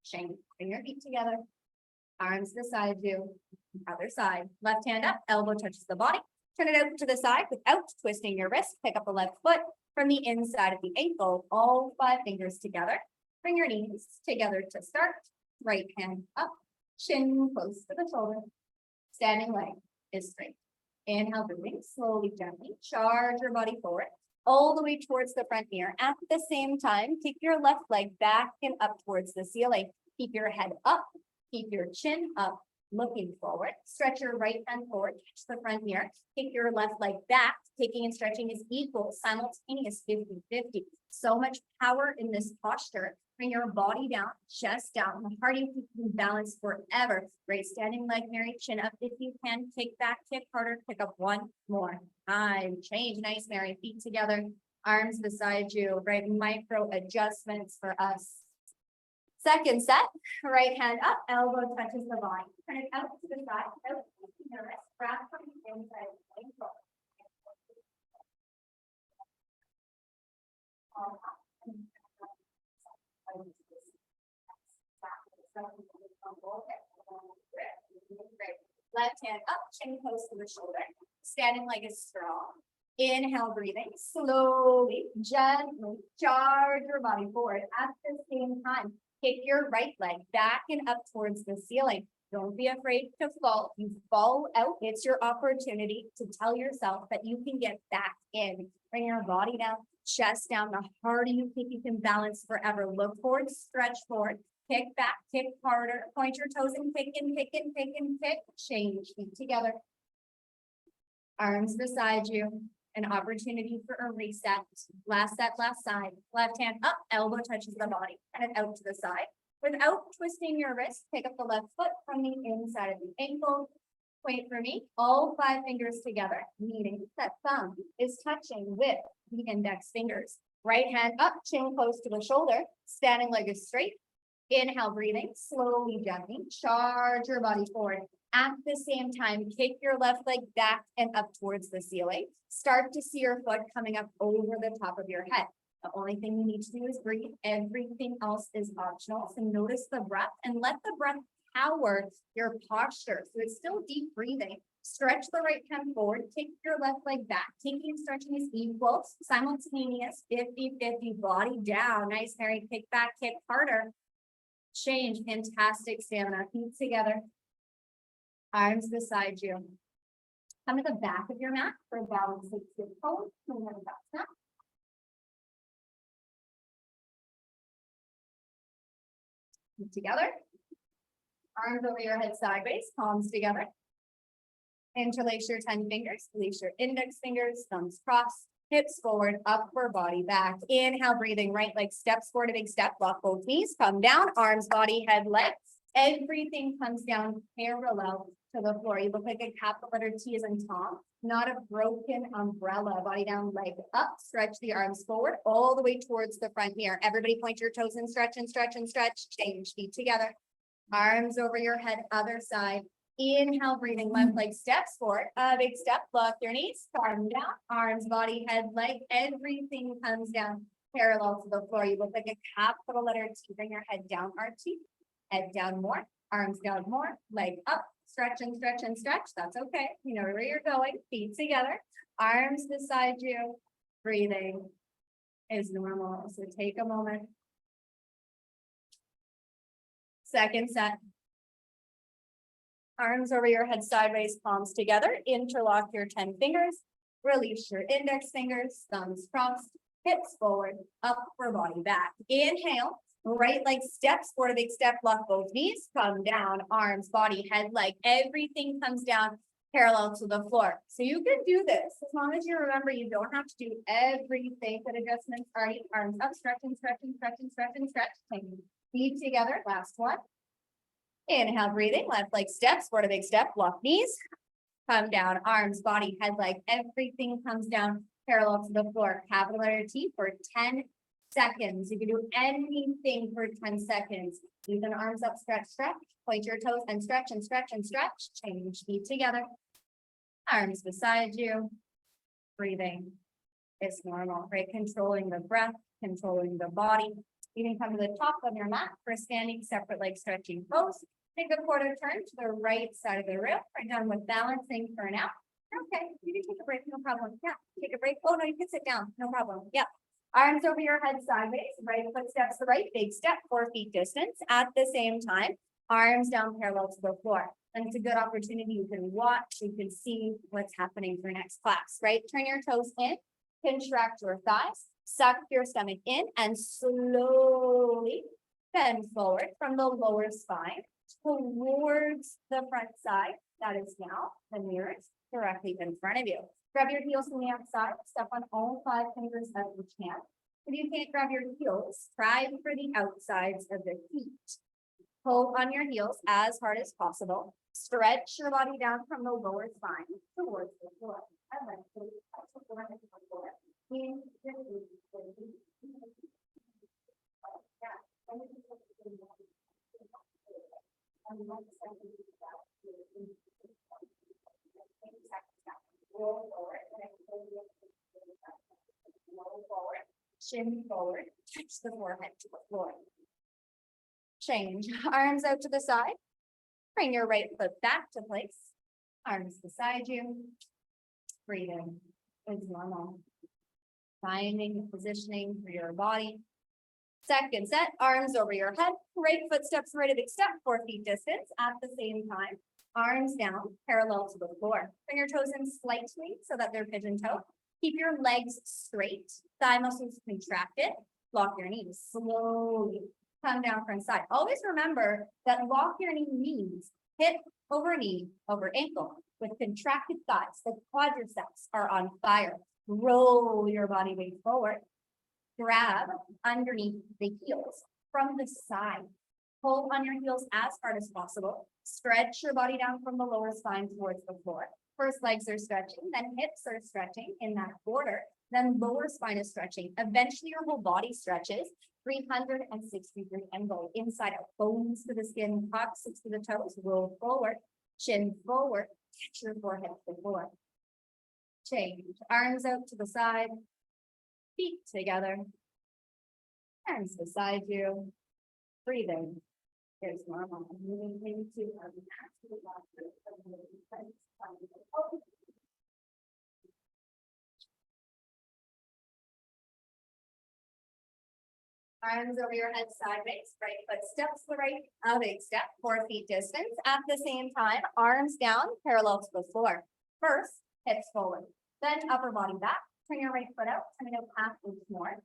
Shame. Bring your feet together. Arms beside you, other side. Left hand up, elbow touches the body. Turn it out to the side without twisting your wrist. Pick up the left foot from the inside of the ankle, all 5 fingers together. Bring your knees together to start. Right hand up, chin close to the shoulder. Standing leg is straight. Inhale, breathing slowly, gently. Charge your body forward, all the way towards the front ear. At the same time, kick your left leg back and up towards the ceiling. Keep your head up. Keep your chin up, looking forward. Stretch your right hand forward, catch the front ear. Kick your left leg back. Kicking and stretching is equal, simultaneous, 50-50. So much power in this posture. Bring your body down, chest down. The harder you can balance forever. Great standing leg, Mary, chin up. If you can, kick back, kick harder, pick up 1 more time. Change, nice, Mary, feet together, arms beside you. Right, micro adjustments for us. Second set, right hand up, elbow touches the body. Turn it out to the side, out to the wrist, grab from the inside of the ankle. Left hand up, chin close to the shoulder. Standing leg is strong. Inhale, breathing slowly, gently charge your body forward. At the same time, kick your right leg back and up towards the ceiling. Don't be afraid to fall. You fall out, it's your opportunity to tell yourself that you can get back in. Bring your body down, chest down. The harder you kick, you can balance forever. Look forward, stretch forward, kick back, kick harder. Point your toes and kick and kick and kick and kick. Change, feet together. Arms beside you. An opportunity for a reset. Last set, last side. Left hand up, elbow touches the body. And out to the side. Without twisting your wrist, pick up the left foot from the inside of the ankle. Wait for me. All 5 fingers together, meaning that thumb is touching with the index fingers. Right hand up, chin close to the shoulder. Standing leg is straight. Inhale, breathing slowly, gently. Charge your body forward. At the same time, kick your left leg back and up towards the ceiling. Start to see your foot coming up over the top of your head. The only thing you need to do is breathe. Everything else is optional. So notice the breath and let the breath power your posture. So it's still deep breathing. Stretch the right hand forward. Kick your left leg back. Kicking and stretching is equal. Simultaneous, 50-50, body down. Nice, Mary. Kick back, kick harder. Change, fantastic stamina. Feet together. Arms beside you. Come to the back of your mat for a balanced sit pose. And then back snap. Together. Arms over your head sideways, palms together. Interlace your 10 fingers, release your index fingers, thumbs crossed, hips forward, upper body back. Inhale, breathing, right leg steps forward, a big step, lock both knees, come down, arms, body, head, legs. Everything comes down parallel to the floor. You look like a capital letter T as in Tom, not a broken umbrella. Body down, leg up, stretch the arms forward, all the way towards the front mirror. Everybody point your toes and stretch and stretch and stretch. Change, feet together. Arms over your head, other side. Inhale, breathing, left leg steps forward. A big step, lock your knees, arm down, arms, body, head, leg. Everything comes down parallel to the floor. You look like a capital letter T. Bring your head down, archy. Head down more, arms down more, leg up, stretch and stretch and stretch. That's okay. You know where you're going. Feet together, arms beside you. Breathing is normal. So take a moment. Second set. Arms over your head sideways, palms together. Interlock your 10 fingers. Release your index fingers, thumbs crossed, hips forward, upper body back. Inhale, right leg steps forward, a big step, lock both knees, come down, arms, body, head, leg. Everything comes down parallel to the floor. So you can do this as long as you remember you don't have to do everything. Good adjustments. All right, arms up, stretching, stretching, stretching, stretching, stretch. Feet together. Last one. Inhale, breathing, left leg steps, forward a big step, lock knees, come down, arms, body, head, leg, everything comes down parallel to the floor. Capital letter T for 10 seconds. You can do anything for 10 seconds. Leave an arms up, stretch, stretch, point your toes and stretch and stretch and stretch. Change, feet together, arms beside you, breathing is normal, right? Controlling the breath, controlling the body. You can come to the top of your mat for a standing separate leg stretching pose. Take a quarter turn to the right side of the room. We're done with balancing for now. Okay, you can take a break, no problem. Yeah, take a break. Oh no, you can sit down, no problem. Yeah. Arms over your head sideways, right foot steps to the right, big step, 4 feet distance. At the same time, arms down parallel to the floor. And it's a good opportunity. You can watch, you can see what's happening for next class, right? Turn your toes in, contract your thighs, suck your stomach in, and slowly bend forward from the lower spine towards the front side. That is now the mirrors directly in front of you. Grab your heels from the outside, step on all 5 fingers as you can. If you can't grab your heels, try for the outsides of the feet. Pull on your heels as hard as possible. Stretch your body down from the lower spine towards the floor. Roll forward, shin forward, touch the forehead to the floor. Change, arms out to the side. Bring your right foot back to place. Arms beside you. Breathing is normal. Finding positioning for your body. Second set, arms over your head. Right foot steps right a big step, 4 feet distance. At the same time, arms down, parallel to the floor. Bring your toes in slightly so that they're pigeon toe. Keep your legs straight, thigh muscles contracted. Lock your knees slowly. Come down front side. Always remember that lock your knee means hip over knee over ankle with contracted thighs. The quadriceps are on fire. Roll your body weight forward. Grab underneath the heels from the side. Pull on your heels as hard as possible. Stretch your body down from the lower spine towards the floor. First legs are stretching, then hips are stretching in that order. Then lower spine is stretching. Eventually your whole body stretches 360-degree angle inside out. Bones to the skin, coccyx to the toes. Roll forward, chin forward, touch your forehead to the floor. Change, arms out to the side, feet together, hands beside you. Breathing is normal. Moving into our Arms over your head sideways, right foot steps to the right, a big step, 4 feet distance. At the same time, arms down, parallel to the floor. First, hips forward, then upper body back. Turn your right foot out, turn it out half inch more.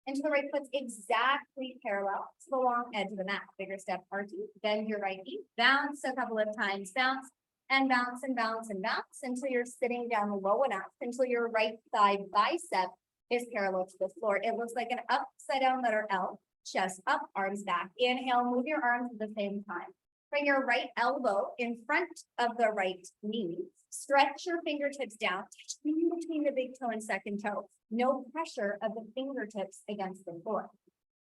Into the right foot's exactly parallel to the long edge of the mat. Bigger step, arching, bend your right knee, bounce a couple of times, bounce, and bounce and bounce and bounce until you're sitting down low enough, until your right thigh bicep is parallel to the floor. It looks like an upside down letter L, chest up, arms back. Inhale, move your arms at the same time. Bring your right elbow in front of the right knee. Stretch your fingertips down, touch in between the big toe and second toe. No pressure of the fingertips against the floor.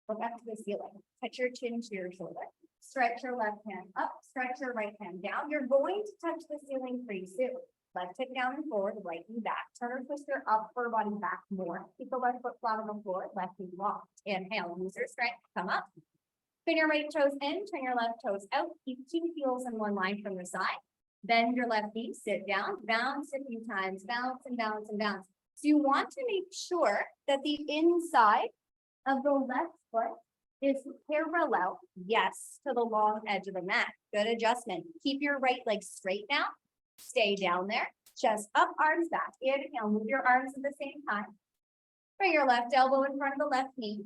Look up to the ceiling. Touch your chin to your shoulder. Stretch your left hand up, stretch your right hand down. You're going to touch the ceiling pretty soon. Left hip down and forward, right knee back. Turn or twist your upper body back more. Keep the left foot flat on the floor, left knee locked. Inhale, use your strength, come up. Turn your right toes in, turn your left toes out. Keep 2 heels in one line from the side. Bend your left knee, sit down, bounce a few times, bounce and bounce and bounce. So you want to make sure that the inside of the left foot is parallel, yes, to the long edge of the mat. Good adjustment. Keep your right leg straight now. Stay down there. Chest up, arms back. Inhale, move your arms at the same time. Bring your left elbow in front of the left knee.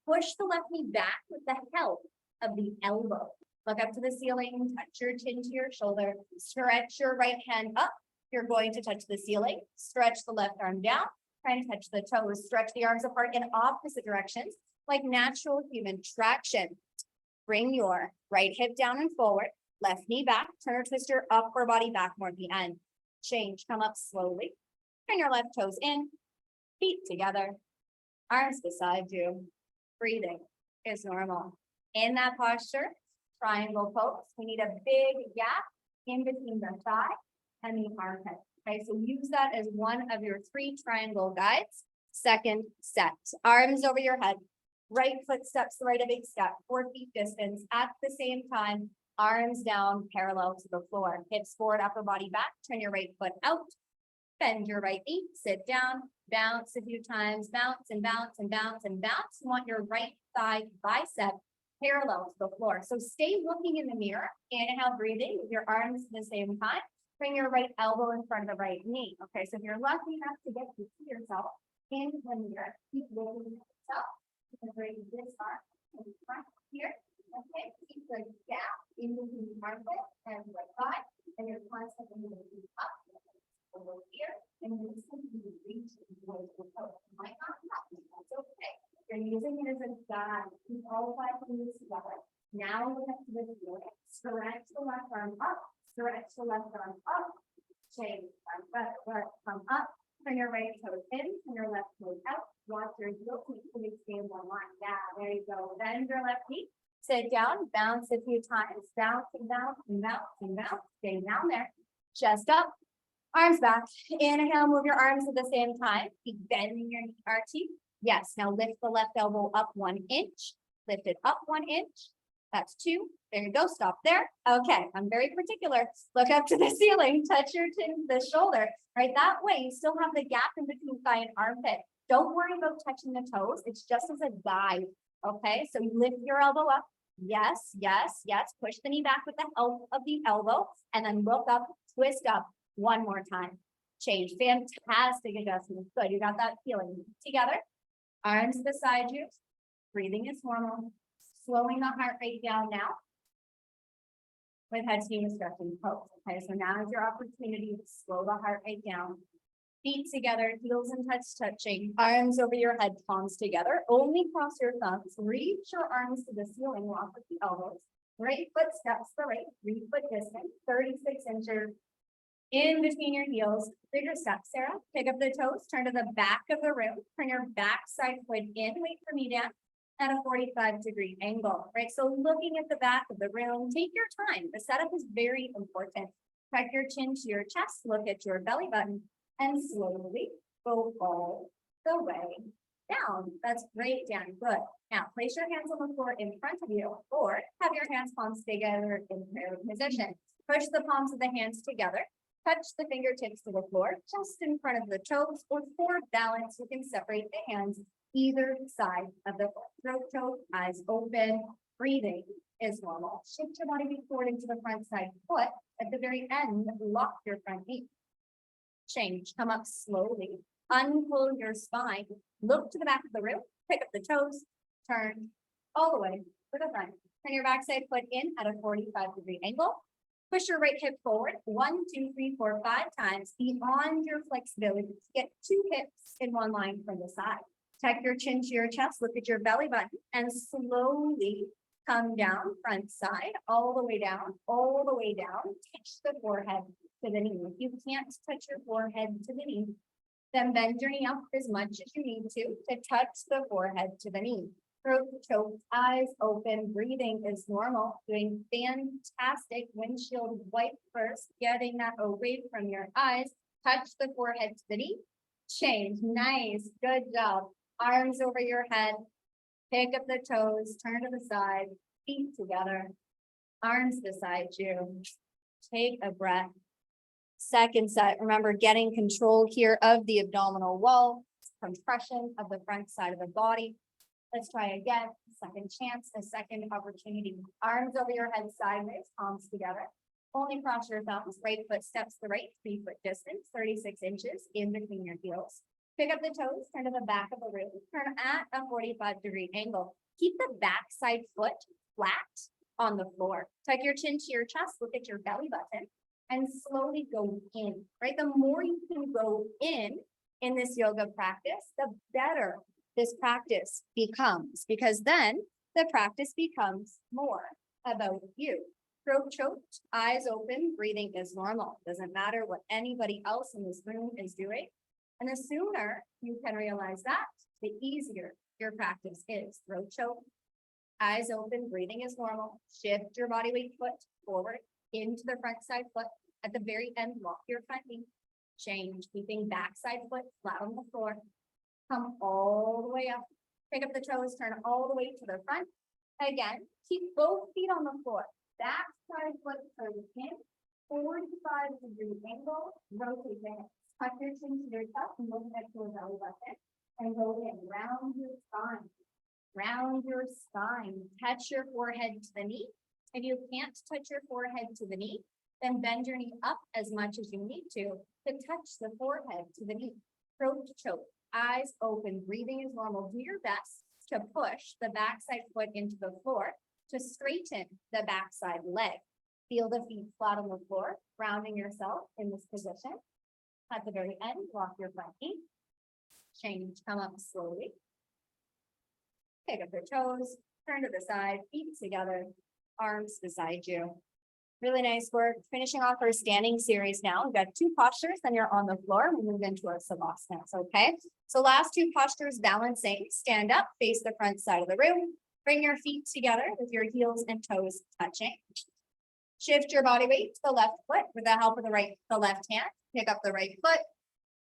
Push the left knee back with the help of the elbow. Look up to the ceiling, touch your chin to your shoulder, stretch your right hand up. You're going to touch the ceiling, stretch the left arm down, try and touch the toes, stretch the arms apart in opposite directions, like natural human traction. Bring your right hip down and forward, left knee back, turn or twist your upper body back more at the end. Change, come up slowly, turn your left toes in, feet together, arms beside you. Breathing is normal. In that posture, triangle pose, we need a big gap in between the thigh and the armpit. Okay, so use that as one of your 3 triangle guides. Second set, arms over your head, right foot steps the right, a big step, 4 feet distance. At the same time, arms down parallel to the floor, hips forward, upper body back, turn your right foot out, bend your right knee, sit down, bounce a few times, bounce and bounce and bounce and bounce. You want your right thigh bicep parallel to the floor. So stay looking in the mirror. Inhale, breathing with your arms at the same time. Bring your right elbow in front of the right knee. Okay, so if you're lucky enough to get to see yourself in the mirror, keep looking at yourself. You can bring this arm in front here. Okay, keep the gap in between the armpit and the thigh, and you're constantly moving up over here, and you're simply reaching towards the toe. It might not happen, that's okay. You're using it as a guide. Keep all 5 fingers together. Now look up to the ceiling. Stretch the left arm up. Stretch the left arm up. Change. Come up. Turn your right toes in. Turn your left toes out. Watch your heels. Make sure they stay in one line. Yeah, there you go. Bend your left knee. Sit down. Bounce a few times. Bounce and bounce and bounce and bounce. Stay down there. Chest up. Arms back. Inhale. Move your arms at the same time. Keep bending your knee, arching. Yes, now lift the left elbow up 1 inch, lift it up 1 inch. That's 2. There you go, stop there. Okay, I'm very particular. Look up to the ceiling, touch your chin to the shoulder, right? That way you still have the gap in between thigh and armpit. Don't worry about touching the toes. It's just as a guide, okay? So you lift your elbow up. Yes, yes, yes. Push the knee back with the help of the elbow and then look up, twist up 1 more time. Change, fantastic adjustment. Good, you got that feeling together. Arms beside you, breathing is normal, slowing the heart rate down now with head to knee stretching pose. Okay, so now is your opportunity to slow the heart rate down. Feet together, heels and touch touching, arms over your head, palms together. Only cross your thumbs, reach your arms to the ceiling, walk with the elbows. Right foot steps the right, 3 foot distance, 36 inches. In between your heels, bigger step, Sarah. Pick up the toes, turn to the back of the room, turn your back side foot in, wait for me down at a 45-degree angle, right? So looking at the back of the room, take your time. The setup is very important. Tuck your chin to your chest, look at your belly button, and slowly go all the way down. That's great, Dan, good. Now, place your hands on the floor in front of you, or have your hands palms together in prayer position. Push the palms of the hands together. Touch the fingertips to the floor, just in front of the toes, or for balance, you can separate the hands either side of the foot. Throat choke, eyes open, breathing is normal. Shift your body weight forward into the front side foot. At the very end, lock your front knee. Change, come up slowly, unpull your spine, look to the back of the room, pick up the toes, turn all the way to the front. Turn your backside foot in at a 45-degree angle. Push your right hip forward 1, 2, 3, 4, 5 times beyond your flexibility. Get 2 hips in one line from the side. Tuck your chin to your chest, look at your belly button, and slowly come down front side, all the way down, touch the forehead to the knee. If you can't touch your forehead to the knee, then bend your knee up as much as you need to touch the forehead to the knee. Throat choked, eyes open, breathing is normal, doing fantastic. Windshield wipe first, getting that away from your eyes, touch the forehead to the knee, change, nice, good job. Arms over your head, pick up the toes, turn to the side, feet together, arms beside you. Take a breath. Second set, remember getting control here of the abdominal wall, compression of the front side of the body. Let's try again, second chance, a second opportunity. Arms over your head sideways, palms together. Only cross your thumbs, right foot steps to the right, 3 foot distance, 36 inches in between your heels. Pick up the toes, turn to the back of the room, turn at a 45-degree angle. Keep the back side foot flat on the floor. Tuck your chin to your chest, look at your belly button, and slowly go in, right? The more you can go in this yoga practice, the better this practice becomes, because then the practice becomes more about you. Throat choked, eyes open, breathing is normal. Doesn't matter what anybody else in this room is doing. And the sooner you can realize that, the easier your practice is. Throat choke, eyes open, breathing is normal. Shift your body weight foot forward into the front side foot. At the very end, walk your front knee. Change, keeping backside foot flat on the floor. Come all the way up. Pick up the toes, turn all the way to the front. Again, keep both feet on the floor. Backside foot turns in, 45-degree angle, rotate the hips. Tuck your chin to your chest and look next to your belly button. And go in, round your spine. Round your spine. Touch your forehead to the knee. If you can't touch your forehead to the knee, then bend your knee up as much as you need to touch the forehead to the knee. Throat choke, eyes open, breathing is normal. Do your best to push the backside foot into the floor to straighten the backside leg. Feel the feet flat on the floor, grounding yourself in this position. At the very end, walk your front knee. Change, come up slowly. Pick up your toes, turn to the side, feet together, arms beside you. Really nice work. Finishing off our standing series now. We've got 2 postures, then you're on the floor. We move into our savasana, okay? So last 2 postures, balancing. Stand up, face the front side of the room. Bring your feet together with your heels and toes touching. Shift your body weight to the left foot with the help of the left hand. Pick up the right foot.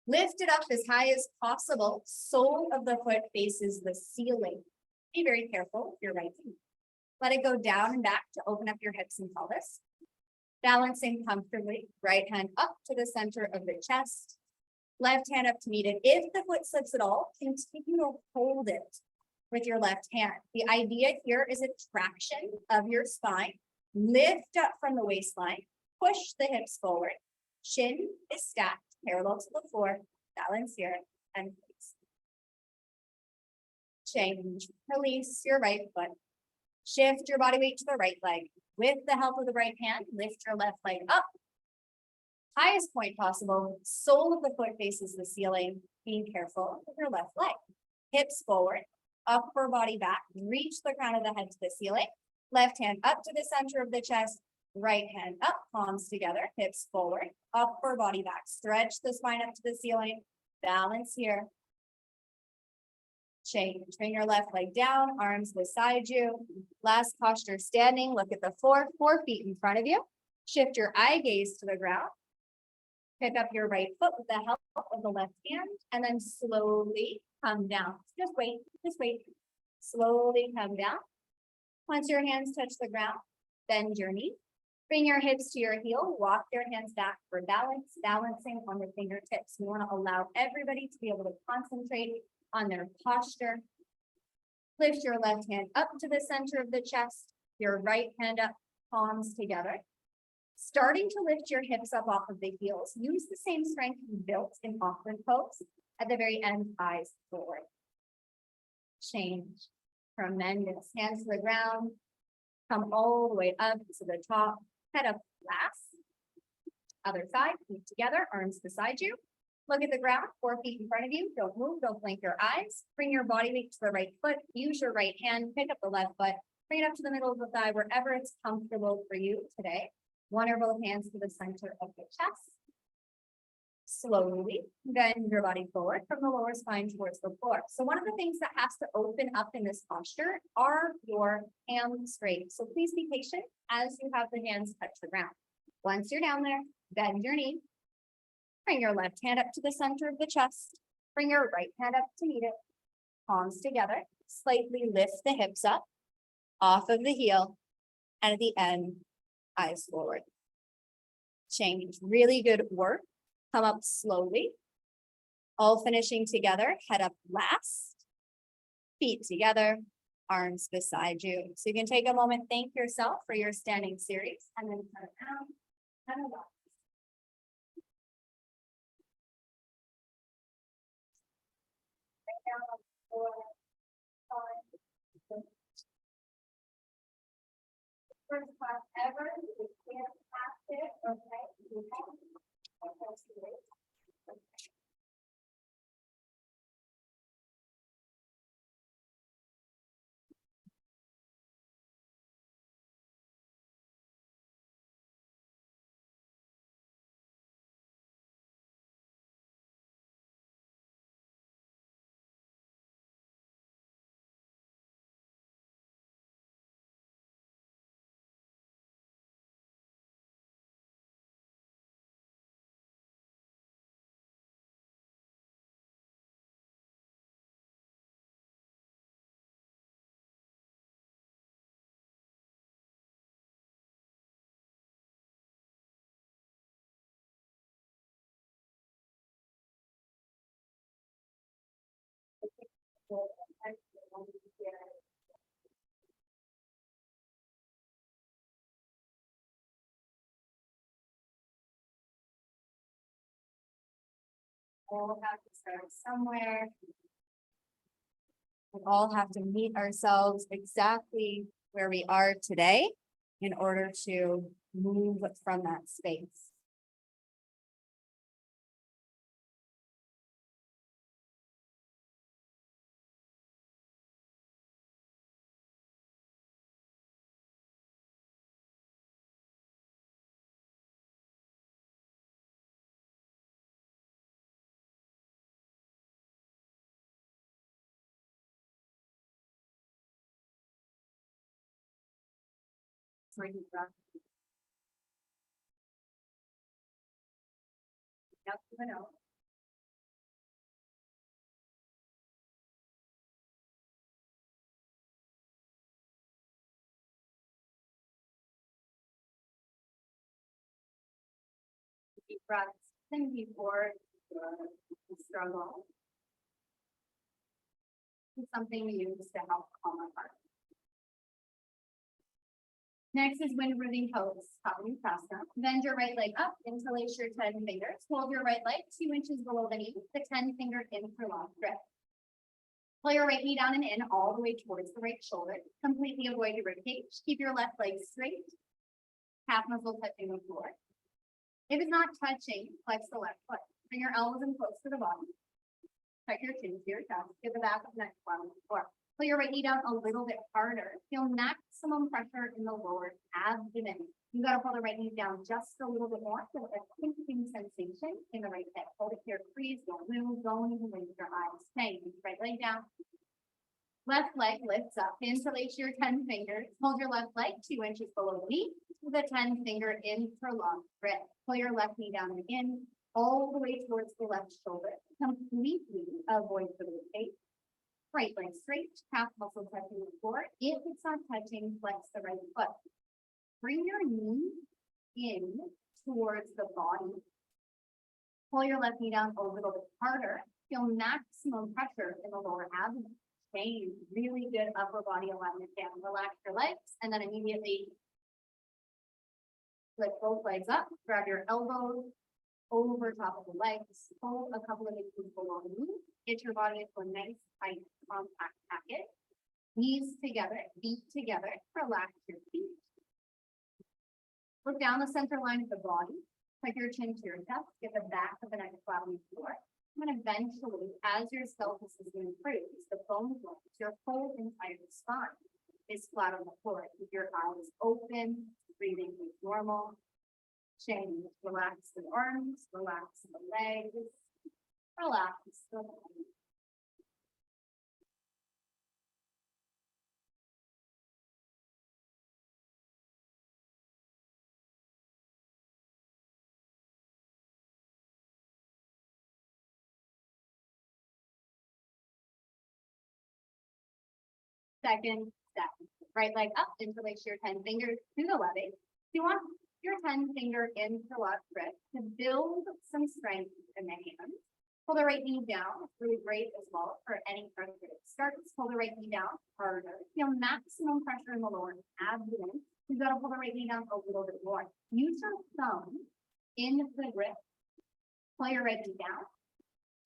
Lift it up as high as possible. Sole of the foot faces the ceiling. Be very careful with your right knee. Let it go down and back to open up your hips and pelvis. Balancing comfortably, right hand up to the center of the chest, left hand up to meet it. If the foot slips at all, continue to hold it with your left hand. The idea here is a traction of your spine. Lift up from the waistline, push the hips forward. Chin is stacked parallel to the floor. Balance here and release. Change, release your right foot. Shift your body weight to the right leg. With the help of the right hand, lift your left leg up. Highest point possible. Sole of the foot faces the ceiling. Being careful with your left leg. Hips forward, upper body back. Reach the crown of the head to the ceiling. Left hand up to the center of the chest. Right hand up, palms together. Hips forward, upper body back. Stretch the spine up to the ceiling. Balance here. Change. Bring your left leg down, arms beside you. Last posture, standing. Look at the floor, 4 feet in front of you. Shift your eye gaze to the ground. Pick up your right foot with the help of the left hand, and then slowly come down. Just wait, just wait. Slowly come down. Once your hands touch the ground, bend your knee. Bring your hips to your heel. Walk your hands back for balance, balancing on the fingertips. We want to allow everybody to be able to concentrate on their posture. Lift your left hand up to the center of the chest, your right hand up, palms together. Starting to lift your hips up off of the heels. Use the same strength you built in awkward pose. At the very end, eyes forward. Change. Tremendous. Hands to the ground. Come all the way up to the top. Head up last. Other side, feet together, arms beside you. Look at the ground, 4 feet in front of you. Don't move, don't blink your eyes. Bring your body weight to the right foot. Use your right hand, pick up the left foot. Bring it up to the middle of the thigh, wherever it's comfortable for you today. One or both hands to the center of the chest. Slowly bend your body forward from the lower spine towards the floor. So one of the things that has to open up in this posture are your hands straight. So please be patient as you have the hands touch the ground. Once you're down there, bend your knee. Bring your left hand up to the center of the chest. Bring your right hand up to meet it. Palms together. Slightly lift the hips up off of the heel. And at the end, eyes forward. Change. Really good work. Come up slowly. All finishing together. Head up last. Feet together. Arms beside you. So you can take a moment, thank yourself for your standing series, and then turn around and relax. Right down on the floor. First class ever. You can't pass it, okay? All have to start somewhere. We all have to meet ourselves exactly where we are today in order to move from that space. Yep, I know. Deep breaths, and before the struggle. It's something we use to help calm our heart. Next is wind breathing pose, Vipassana. Bend your right leg up, interlace your 10 fingers. Hold your right leg 2 inches below the knee, the 10-finger interlock grip. Pull your right knee down and in all the way towards the right shoulder. Completely avoid your rib cage. Keep your left leg straight. Calf muscle touching the floor. If it's not touching, flex the left foot. Bring your elbows in close to the bottom. Tuck your chin to your chest. Get the back of the neck flat on the floor. Pull your right knee down a little bit harder. Feel maximum pressure in the lower abdomen. You gotta pull the right knee down just a little bit more. Feel a pinching sensation in the right hip. Hold it here, freeze, don't move, don't even blink your eyes. Okay, right leg down. Left leg lifts up. Interlace your 10 fingers. Hold your left leg 2 inches below the knee. The 10-finger interlock grip. Pull your left knee down and in, all the way towards the left shoulder. Completely avoid the rib cage. Right leg straight, calf muscle touching the floor. If it's not touching, flex the right foot. Bring your knee in towards the body. Pull your left knee down a little bit harder. Feel maximum pressure in the lower abdomen. Same, really good upper body alignment down. Relax your legs and then immediately lift both legs up, grab your elbows over top of the legs, pull a couple of inches below the knee, get your body into a nice, tight, compact packet. Knees together, feet together, relax your feet. Look down the center line of the body, tuck your chin to your chest, get the back of the neck flat on the floor. And eventually, as your skeletal system improves, the bone joints, your whole entire spine is flat on the floor. Keep your eyes open, breathing is normal. Change, relax the arms, relax the legs, relax the body. Second step, right leg up, interlace your 10 fingers to the webbing. You want your 10 finger interlock grip to build some strength in the hands. Pull the right knee down, it's really great as well for any frustrated starts. Pull the right knee down harder. Feel maximum pressure in the lower abdomen. You've got to pull the right knee down a little bit more. Use your thumb in the grip. Pull your right knee down.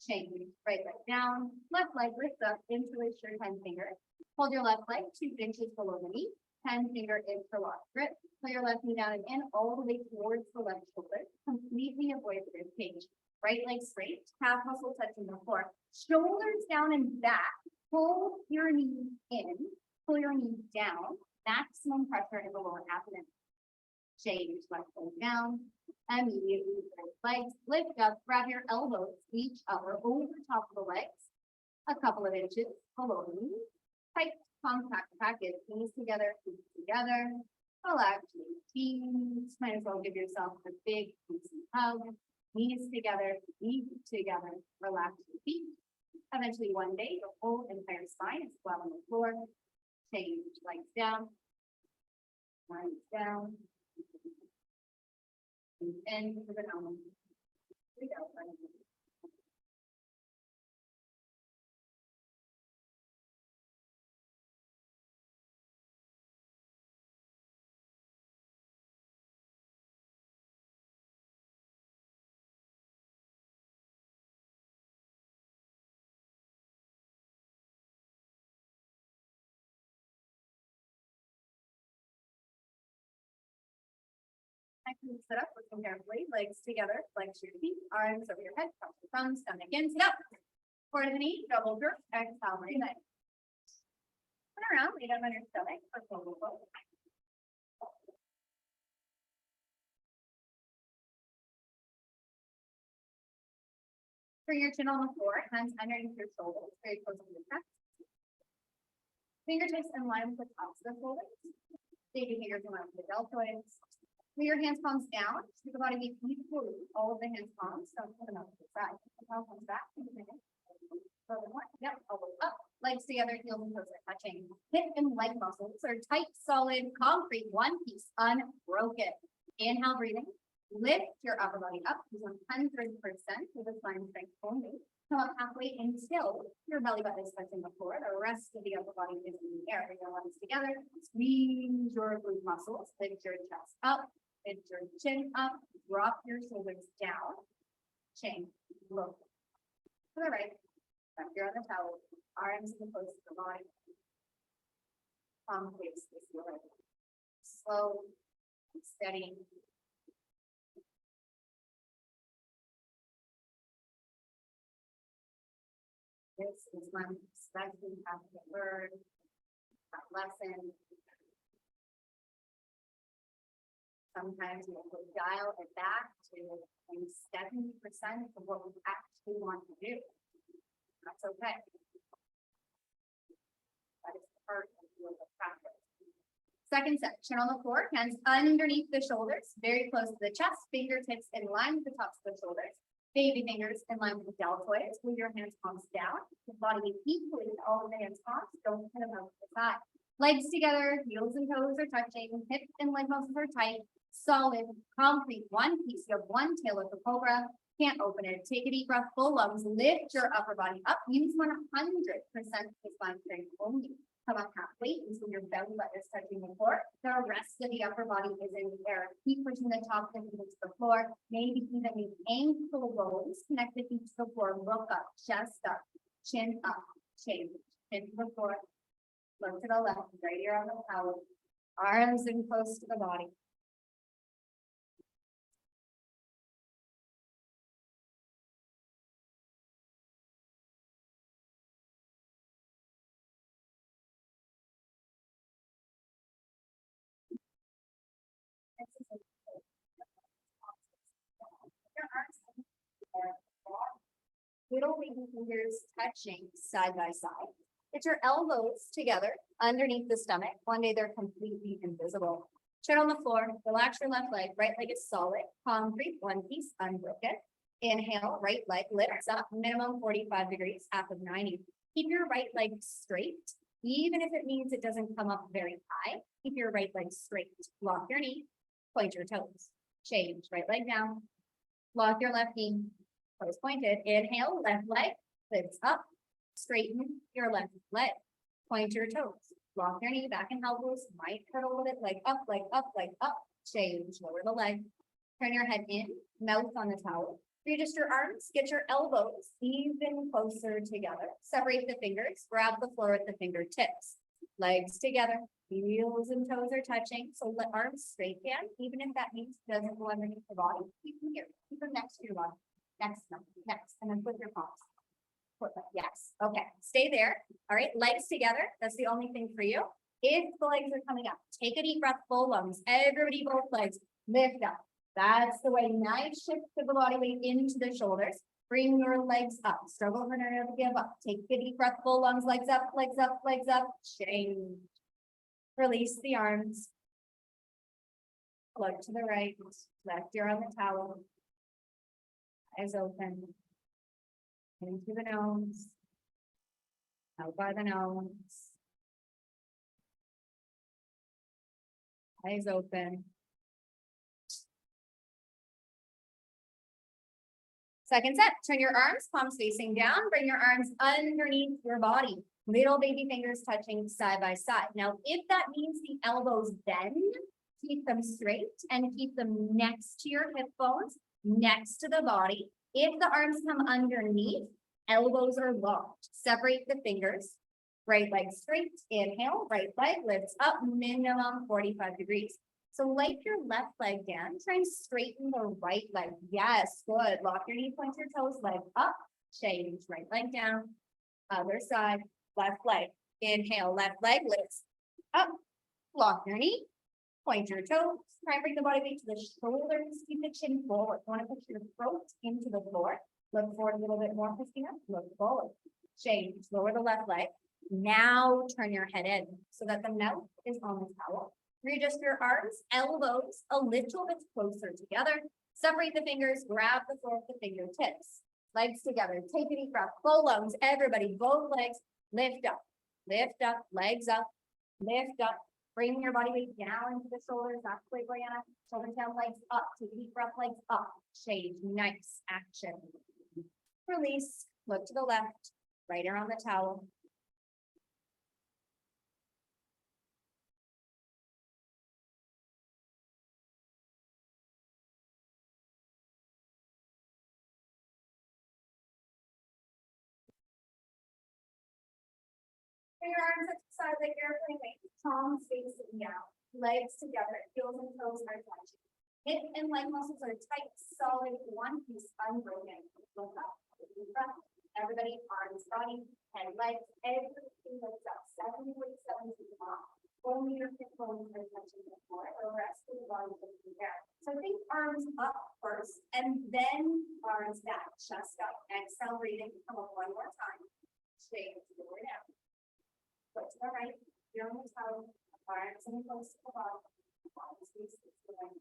Change right leg down, left leg lift up, interlace your 10 fingers. Hold your left leg 2 inches below the knee, 10 finger interlock grip. Pull your left knee down and in all the way towards the left shoulder. Completely avoid the rib cage. Right leg straight, calf muscle touching the floor. Shoulders down and back. Pull your knee in, pull your knee down. Maximum pressure in the lower abdomen. Change left leg down. Immediately right legs lift up. Grab your elbows each other over top of the legs. A couple of inches below the knee. Tight, compact package. Knees together, feet together. Relax your feet. Might as well give yourself a big juicy hug. Knees together, feet together. Relax your feet. Eventually, one day, your whole entire spine is flat on the floor. Change legs down. Legs down. And for the moment. Sit up, looking carefully, legs together, legs to your feet, arms over your head, cross your thumbs, stomach in, sit up. Forward to the knee, double grip, exhale, breathe in. Turn around, lay down on your stomach for forward fold. Bring your chin on the floor, hands underneath your shoulders, very close to your chest. Fingertips in line with the tops of the shoulders. Baby fingers in line with the deltoids. Lay your hands palms down, so the body be equally, all of the hands palms, don't put them up to the side. Elbow comes back, yep, elbow up, legs together, heels and toes are touching. Hip and leg muscles are tight, solid, concrete, one piece, unbroken. Inhale, breathing. Lift your upper body up to 100% with the spine strength only. Come up halfway until your belly button is touching the floor. The rest of the upper body is in the air. Bring your legs together. Squeeze your glute muscles. Lift your chest up. Lift your chin up. Drop your shoulders down. Change. Look. To the right. Back here on the towel. Arms in the close to the body. Palm face is your right. Slow. Steady. This is one especially have to learn that lesson. Sometimes we have to dial it back to 70% of what we actually want to do. That's okay. That is part of yoga practice. Second set, chin on the floor, hands underneath the shoulders, very close to the chest, fingertips in line with the tops of the shoulders. Baby fingers in line with the deltoids. Move your hands palms down. The body equally, all of the hands palms. Don't put them out to the side. Legs together, heels and toes are touching. Hip and leg muscles are tight. solid, concrete, one piece. You have one tail of the cobra. Can't open it. Take a deep breath, full lungs. Lift your upper body up. Use 100% of spine strength only. Come up halfway until your belly button is touching the floor. The rest of the upper body is in the air. Keep pushing the top of the feet to the floor. Maybe even the ankle bones. Connect the feet to the floor. Look up, chest up, chin up, change. Chin to the floor. Look to the left, right ear on the towel. Arms in close to the body. Little baby fingers touching side by side. Get your elbows together underneath the stomach. One day they're completely invisible. Chin on the floor. Relax your left leg. Right leg is solid, concrete, one piece, unbroken. Inhale, right leg lifts up, minimum 45 degrees, half of 90. Keep your right leg straight, even if it means it doesn't come up very high. Keep your right leg straight. Lock your knee, point your toes. Change, right leg down. Lock your left knee, toes pointed. Inhale, left leg lifts up. Straighten your left leg. Point your toes. Lock your knee, back and elbows. Might hurt a little bit, leg up, leg up, leg up. Change, lower the leg. Turn your head in, mouth on the towel. Readjust your arms, get your elbows even closer together. Separate the fingers, grab the floor with the fingertips. Legs together, heels and toes are touching. So let arms straight again, even if that means it doesn't go underneath the body. Keep them here, keep them next to your body. Next, and then put your palms. Yes, okay, stay there. All right, legs together, that's the only thing for you. If the legs are coming up, take a deep breath, full lungs. Everybody, both legs, lift up. That's the way. Nice shift of the body weight into the shoulders. Bring your legs up. Struggle for never give up. Take a deep breath, full lungs, legs up, legs up, legs up. Change. Release the arms. Look to the right. Left ear on the towel. Eyes open. Into the nose. Out by the nose. Eyes open. Second set, turn your arms, palms facing down, bring your arms underneath your body. Little baby fingers touching side by side. Now, if that means the elbows bend, keep them straight and keep them next to your hip bones, next to the body. If the arms come underneath, elbows are locked. Separate the fingers. Right leg straight, inhale, right leg lifts up, minimum 45 degrees. So lay your left leg down, try and straighten the right leg. Yes, good. Lock your knee, point your toes, leg up, change, right leg down. Other side, left leg. Inhale, left leg lifts up, lock your knee, point your toes. Try and bring the body weight to the shoulders, keep the chin forward. You want to push your throat into the floor. Look forward a little bit more, Christina. Look forward. Change, lower the left leg. Now turn your head in so that the mouth is on the towel. Readjust your arms, elbows a little bit closer together. Separate the fingers, grab the floor with the fingertips. Legs together, take a deep breath, full lungs, everybody, both legs, lift up, legs up, lift up. Bring your body weight down into the shoulders, that's great, Brianna. Shoulders down, legs up, take a deep breath, legs up. Change, nice, action. Release, look to the left, right around the towel. Bring your arms up to the side like airplane weight, palms facing down, legs together, heels and toes are touching. Hip and leg muscles are tight, solid, one piece, unbroken. Look up, deep breath. Everybody, arms, body, head, legs, everything lifts up. 70 weight, 70 off. Only your hip bones are touching the floor, the rest of the body is in the air. So think arms up first, and then arms back, chest up. Exhale, breathing, come up one more time. Stay, lower down. Look to the right, you're on the towel, arms in close to the bottom, palms facing the right.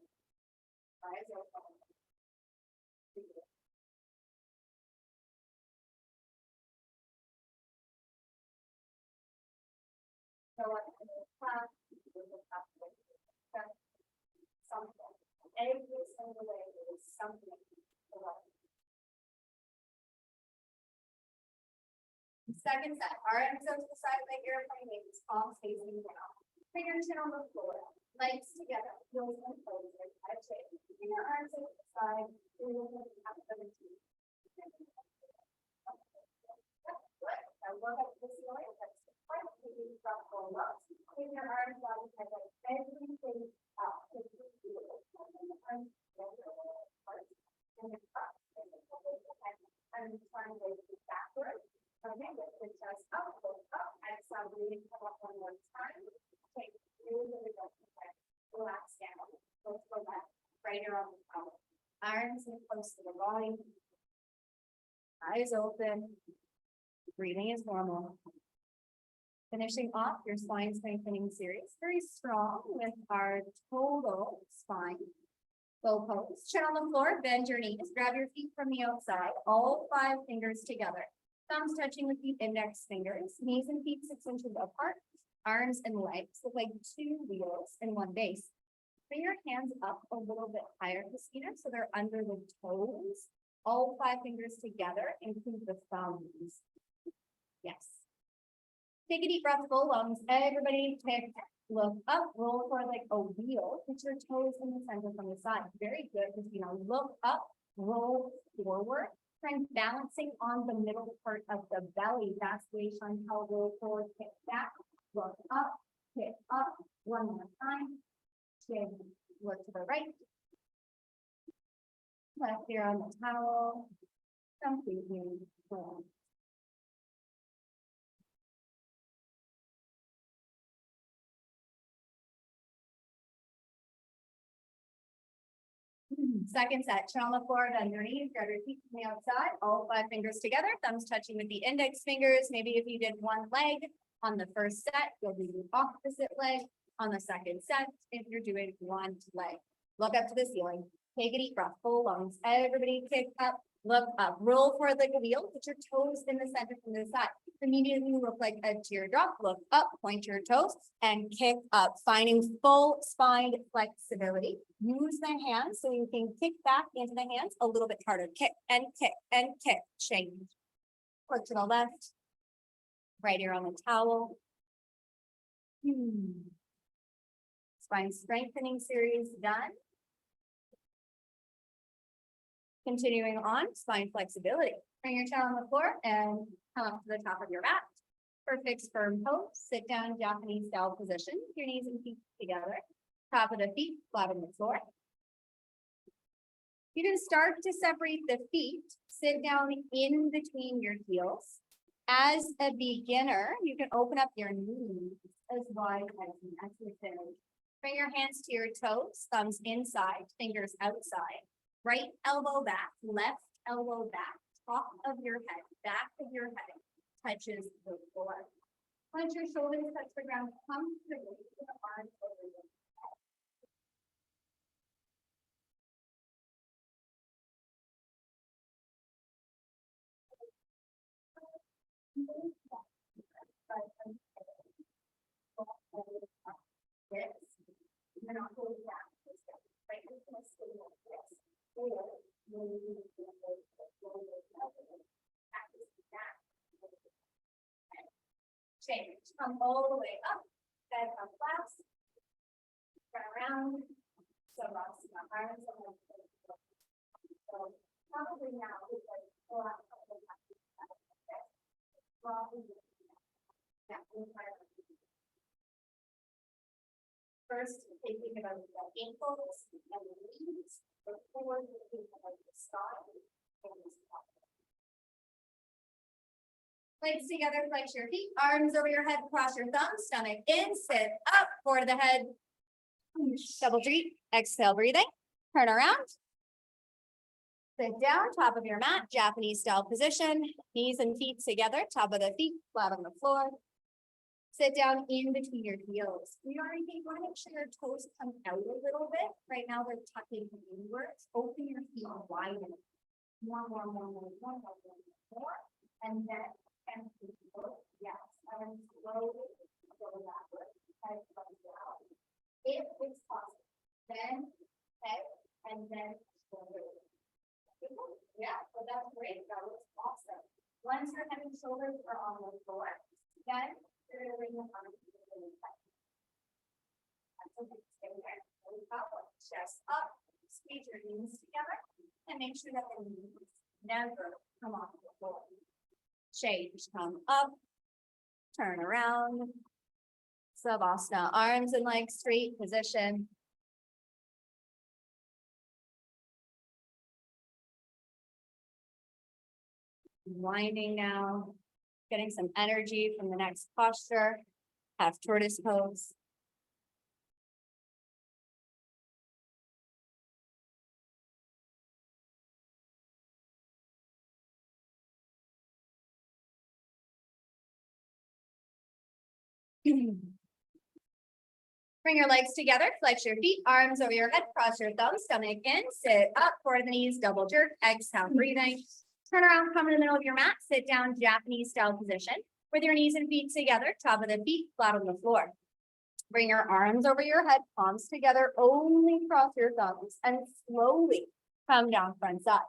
Eyes open. So, something. every single way there is something to love. Second set, arms out to the side like airplane wings, palms facing down. Bring your chin on the floor, legs together, heels and toes, like a shape. Bring your arms out to the side, up 17. Now look up to the ceiling, that's the front, maybe front roll up. Bring your arms out to the side, everything up. And trying to go backwards. Okay, lift the chest up, exhale, breathe, come up one more time. Take really, really good. Relax down. Let's go back. Right here on the top. Arms in close to the body. Eyes open. Breathing is normal. Finishing off your spine strengthening series. Very strong with our total spine. Bow pose. Chin on the floor, bend your knees. Grab your feet from the outside. All 5 fingers together. Thumbs touching with the index fingers, knees and feet 6 inches apart, arms and legs look like 2 wheels in one base. Bring your hands up a little bit higher, Christina, so they're under the toes. All 5 fingers together, include the thumbs. Yes. Take a deep breath, full lungs. Everybody pick, look up, roll forward like a wheel. Put your toes in the center from the side. Very good, Christina. Look up, roll forward. Try balancing on the middle part of the belly. That's the way Chantal roll forward, kick back, look up, kick up. One more time. Chin, look to the right. Left ear on the towel. Completely full. Second set, chin on the floor, bend your knees, grab your feet from the outside, all 5 fingers together, thumbs touching with the index fingers. Maybe if you did one leg on the first set, you'll do the opposite leg on the second set if you're doing one leg. Look up to the ceiling, take a deep breath, full lungs. Everybody kick up, look up, roll forward like a wheel, put your toes in the center from the side. Immediately look like a teardrop, look up, point your toes, and kick up, finding full spine flexibility. Use the hands so you can kick back into the hands a little bit harder. Kick and kick and kick, change. Look to the left, right ear on the towel. Spine strengthening series done. Continuing on, spine flexibility. Bring your chin on the floor and come up to the top of your mat. Perfect firm pose. Sit down, Japanese style position. Your knees and feet together. Top of the feet, flat on the floor. You can start to separate the feet. Sit down in between your heels. As a beginner, you can open up your knees as wide as you finish. Bring your hands to your toes, thumbs inside, fingers outside. Right elbow back, left elbow back, top of your head, back of your head touches the floor. Once your shoulders touch the ground, comfortably with the arms over your head. Yes. You're not going back. Right, you're going to stay like this. Or change. Come all the way up. Then come flat. Turn around. So rocks my arms. So probably now we can pull out a couple of First, thinking about the ankles and the knees before thinking about the spine and the spine. Legs together, flex your feet, arms over your head, cross your thumbs, stomach in, sit up, forward of the head. Double treat, exhale, breathing, turn around. Sit down, top of your mat, Japanese style position, knees and feet together, top of the feet, flat on the floor. Sit down in between your heels. You want to make sure your toes come out a little bit. Right now they're tucking inwards. Open your feet wide. More. And then yes. And slowly go backwards. Head comes down. If it's possible, then head and then. Yeah, so that's great. That was awesome. Once your head and shoulders are on the floor, then you're gonna bring your arms to the side. That's okay. Stay there. Chest up, squeeze your knees together, and make sure that the knees never come off the floor. Change, come up, turn around. Savasana, arms and legs straight position. Winding now, getting some energy from the next posture, half tortoise pose. Bring your legs together, flex your feet, arms over your head, cross your thumbs, stomach in, sit up, forward the knees, double jerk, exhale, breathing. Turn around, come in the middle of your mat, sit down, Japanese style position, with your knees and feet together, top of the feet, flat on the floor. Bring your arms over your head, palms together, only cross your thumbs, and slowly come down front side.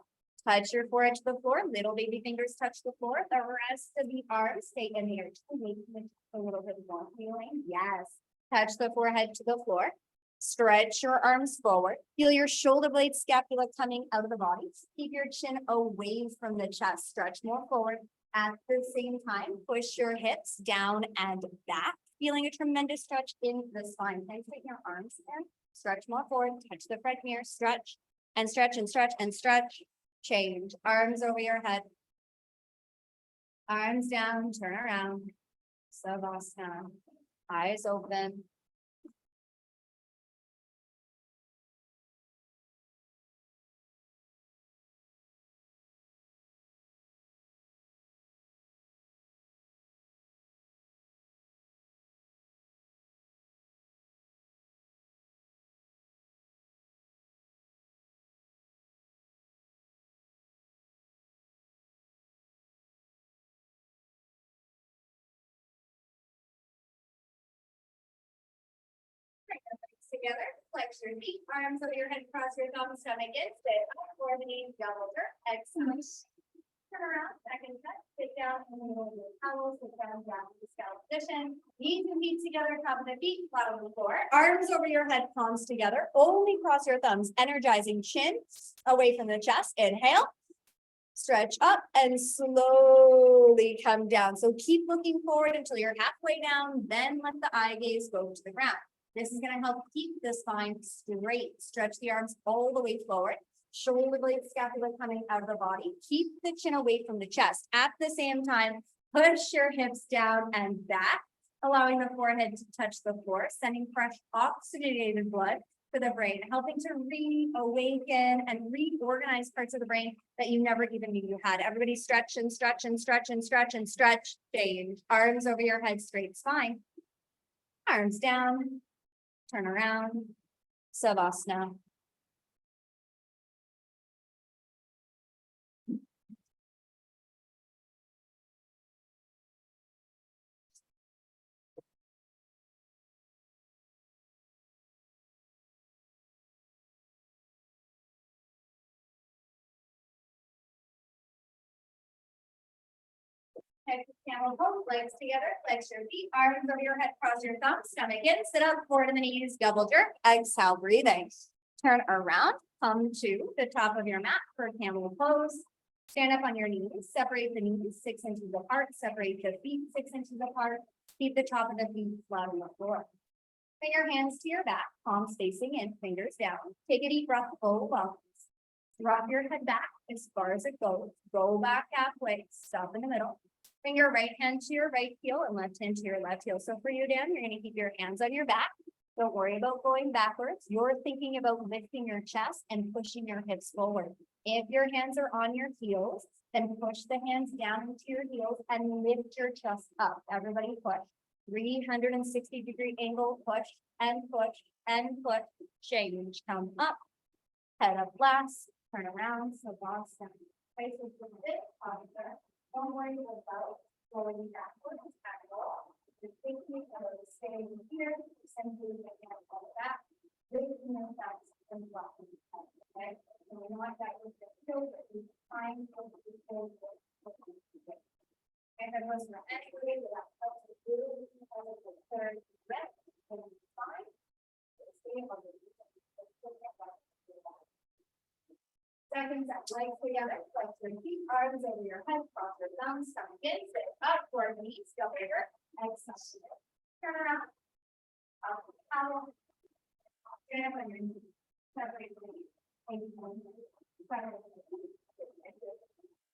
Touch your forehead to the floor, little baby fingers touch the floor, the rest of the arms stay in the air, making it a little bit more healing, yes. Touch the forehead to the floor. Stretch your arms forward. Feel your shoulder blade scapula coming out of the body. Keep your chin away from the chest. Stretch more forward. At the same time, push your hips down and back. Feeling a tremendous stretch in the spine. Penetrate your arms in. Stretch more forward. Touch the front mirror. Stretch and stretch and stretch and stretch. Change. Arms over your head. Arms down. Turn around. Savasana. Eyes open. Together, flex your feet, arms over your head, cross your thumbs, stomach in, sit up, for the knees, double jerk, exhale. Turn around, second set, sit down in the middle of your towel, sit down, down to scalp position, knees and feet together, top of the feet, flat on the floor, arms over your head, palms together, only cross your thumbs, energizing chin away from the chest, inhale. Stretch up and slowly come down. So keep looking forward until you're halfway down, then let the eye gaze go to the ground. This is going to help keep the spine straight. Stretch the arms all the way forward. Shoulder blade scapula coming out of the body. Keep the chin away from the chest. At the same time, push your hips down and back, allowing the forehead to touch the floor, sending fresh oxygenated blood to the brain, helping to reawaken and reorganize parts of the brain that you never even knew you had. Everybody stretch and stretch and stretch and stretch and stretch. Change. Arms over your head, straight spine. Arms down. Turn around, Savasana. Camel pose, legs together, flex your feet, arms over your head, cross your thumbs, stomach in, sit up, forward in the knees, double jerk, exhale, breathing. Turn around, come to the top of your mat for camel pose. Stand up on your knees, separate the knees 6 inches apart, separate the feet 6 inches apart, keep the top of the feet flat on the floor. Bring your hands to your back, palms facing in, fingers down. Take a deep breath, full lungs. Drop your head back as far as it goes. Go back halfway, stop in the middle. Bring your right hand to your right heel and left hand to your left heel. So for you, Dan, you're going to keep your hands on your back. Don't worry about going backwards. You're thinking about lifting your chest and pushing your hips forward. If your hands are on your heels, then push the hands down into your heels and lift your chest up. Everybody push. 360-degree angle, push and push and push. Change, come up. Head up last, turn around, Savasana. Faces a bit farther. Don't worry about going backwards at all. Just thinking about staying here, and doing the hands on the back. Lifting the and flatten the head, okay? And we want that with the shoulder, find the shoulder. And then was not anyway without help to do because of the third breath and fine. Stay on the seconds that legs together, flex your feet, arms over your head, cross your thumbs, stomach in, sit up, toward the knees, go bigger, exhale. Turn around. Up the towel. Stand up on your knees. Separate the knees.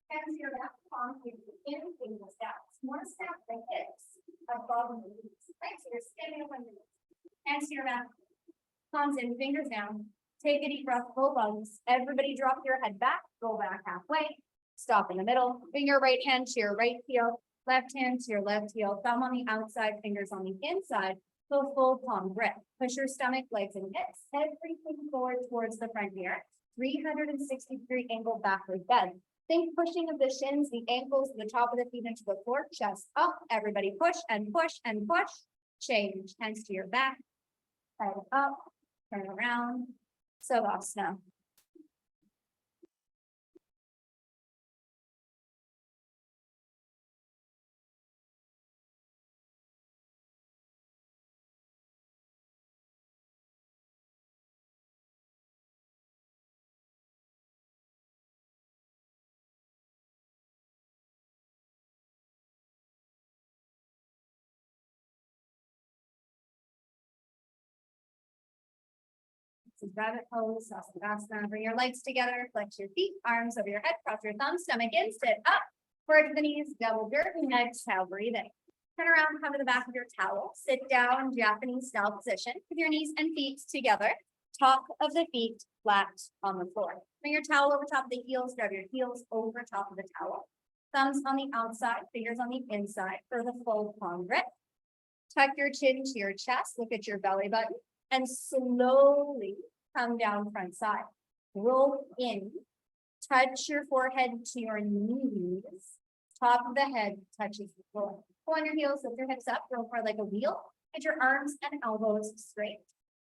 Hands to your back, palms in, finger steps. More step the hips above the knees. Right, so you're standing up on your knees. Hands to your back, palms in, fingers down. Take a deep breath, full lungs. Everybody drop your head back, go back halfway. Stop in the middle. Bring your right hand to your right heel, left hand to your left heel, thumb on the outside, fingers on the inside. Go full palm grip. Push your stomach, legs, and hips. Everything forward towards the front here. 360-degree angle backward bend. Think pushing of the shins, the ankles, the top of the feet into the floor, chest up. Everybody push and push and push. Change. Hands to your back. Head up. Turn around. Savasana. Rabbit pose, Savasana. Bring your legs together, flex your feet, arms over your head, cross your thumbs, stomach in, sit up, forward to the knees, double jerk, and exhale, breathing. Turn around, come to the back of your towel, sit down, Japanese style position, with your knees and feet together, top of the feet flat on the floor. Bring your towel over top of the heels, grab your heels over top of the towel. Thumbs on the outside, fingers on the inside for the full palm grip. Tuck your chin to your chest, look at your belly button, and slowly come down front side. Roll in, touch your forehead to your knees, top of the head touches the floor. Pull on your heels, lift your hips up, roll forward like a wheel, get your arms and elbows straight.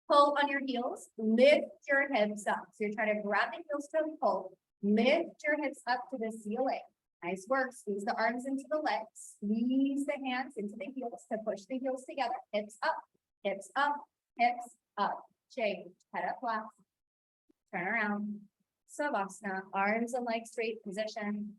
Pull on your heels, lift your hips up. So you're trying to grab the heels to pull, lift your hips up to the ceiling. Nice work, squeeze the arms into the legs, squeeze the hands into the heels to push the heels together, hips up, hips up, hips up, change, head up flat, turn around, Savasana, arms and legs straight position.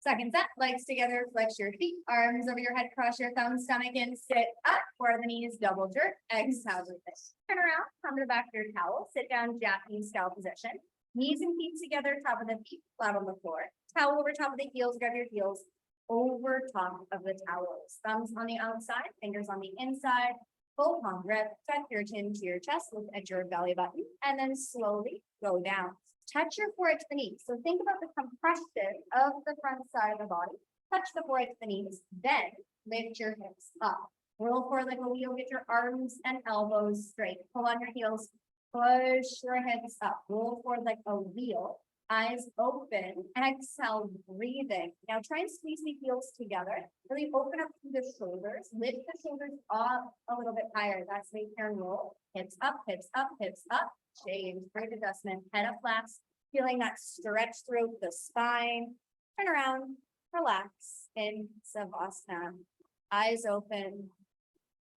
Second set, legs together, flex your feet, arms over your head, cross your thumbs, stomach in, sit up, for the knees, double jerk, exhale with this. Turn around, come to the back of your towel, sit down, Japanese style position. Knees and feet together, top of the feet, flat on the floor. Towel over top of the heels, grab your heels over top of the towels. Thumbs on the outside, fingers on the inside, full palm grip, tuck your chin to your chest, look at your belly button, and then slowly go down. Touch your forehead to the knees. So think about the compression of the front side of the body. Touch the forehead to the knees, then lift your hips up. Roll forward like a wheel, get your arms and elbows straight. Pull on your heels, push your hips up. Roll forward like a wheel, eyes open, exhale, breathing. Now try and squeeze the heels together. Really open up through the shoulders, lift the shoulders up a little bit higher. That's make your roll. Hips up, hips up, hips up. Change, great adjustment, head up flat, feeling that stretch through the spine. Turn around, relax in Savasana. Eyes open,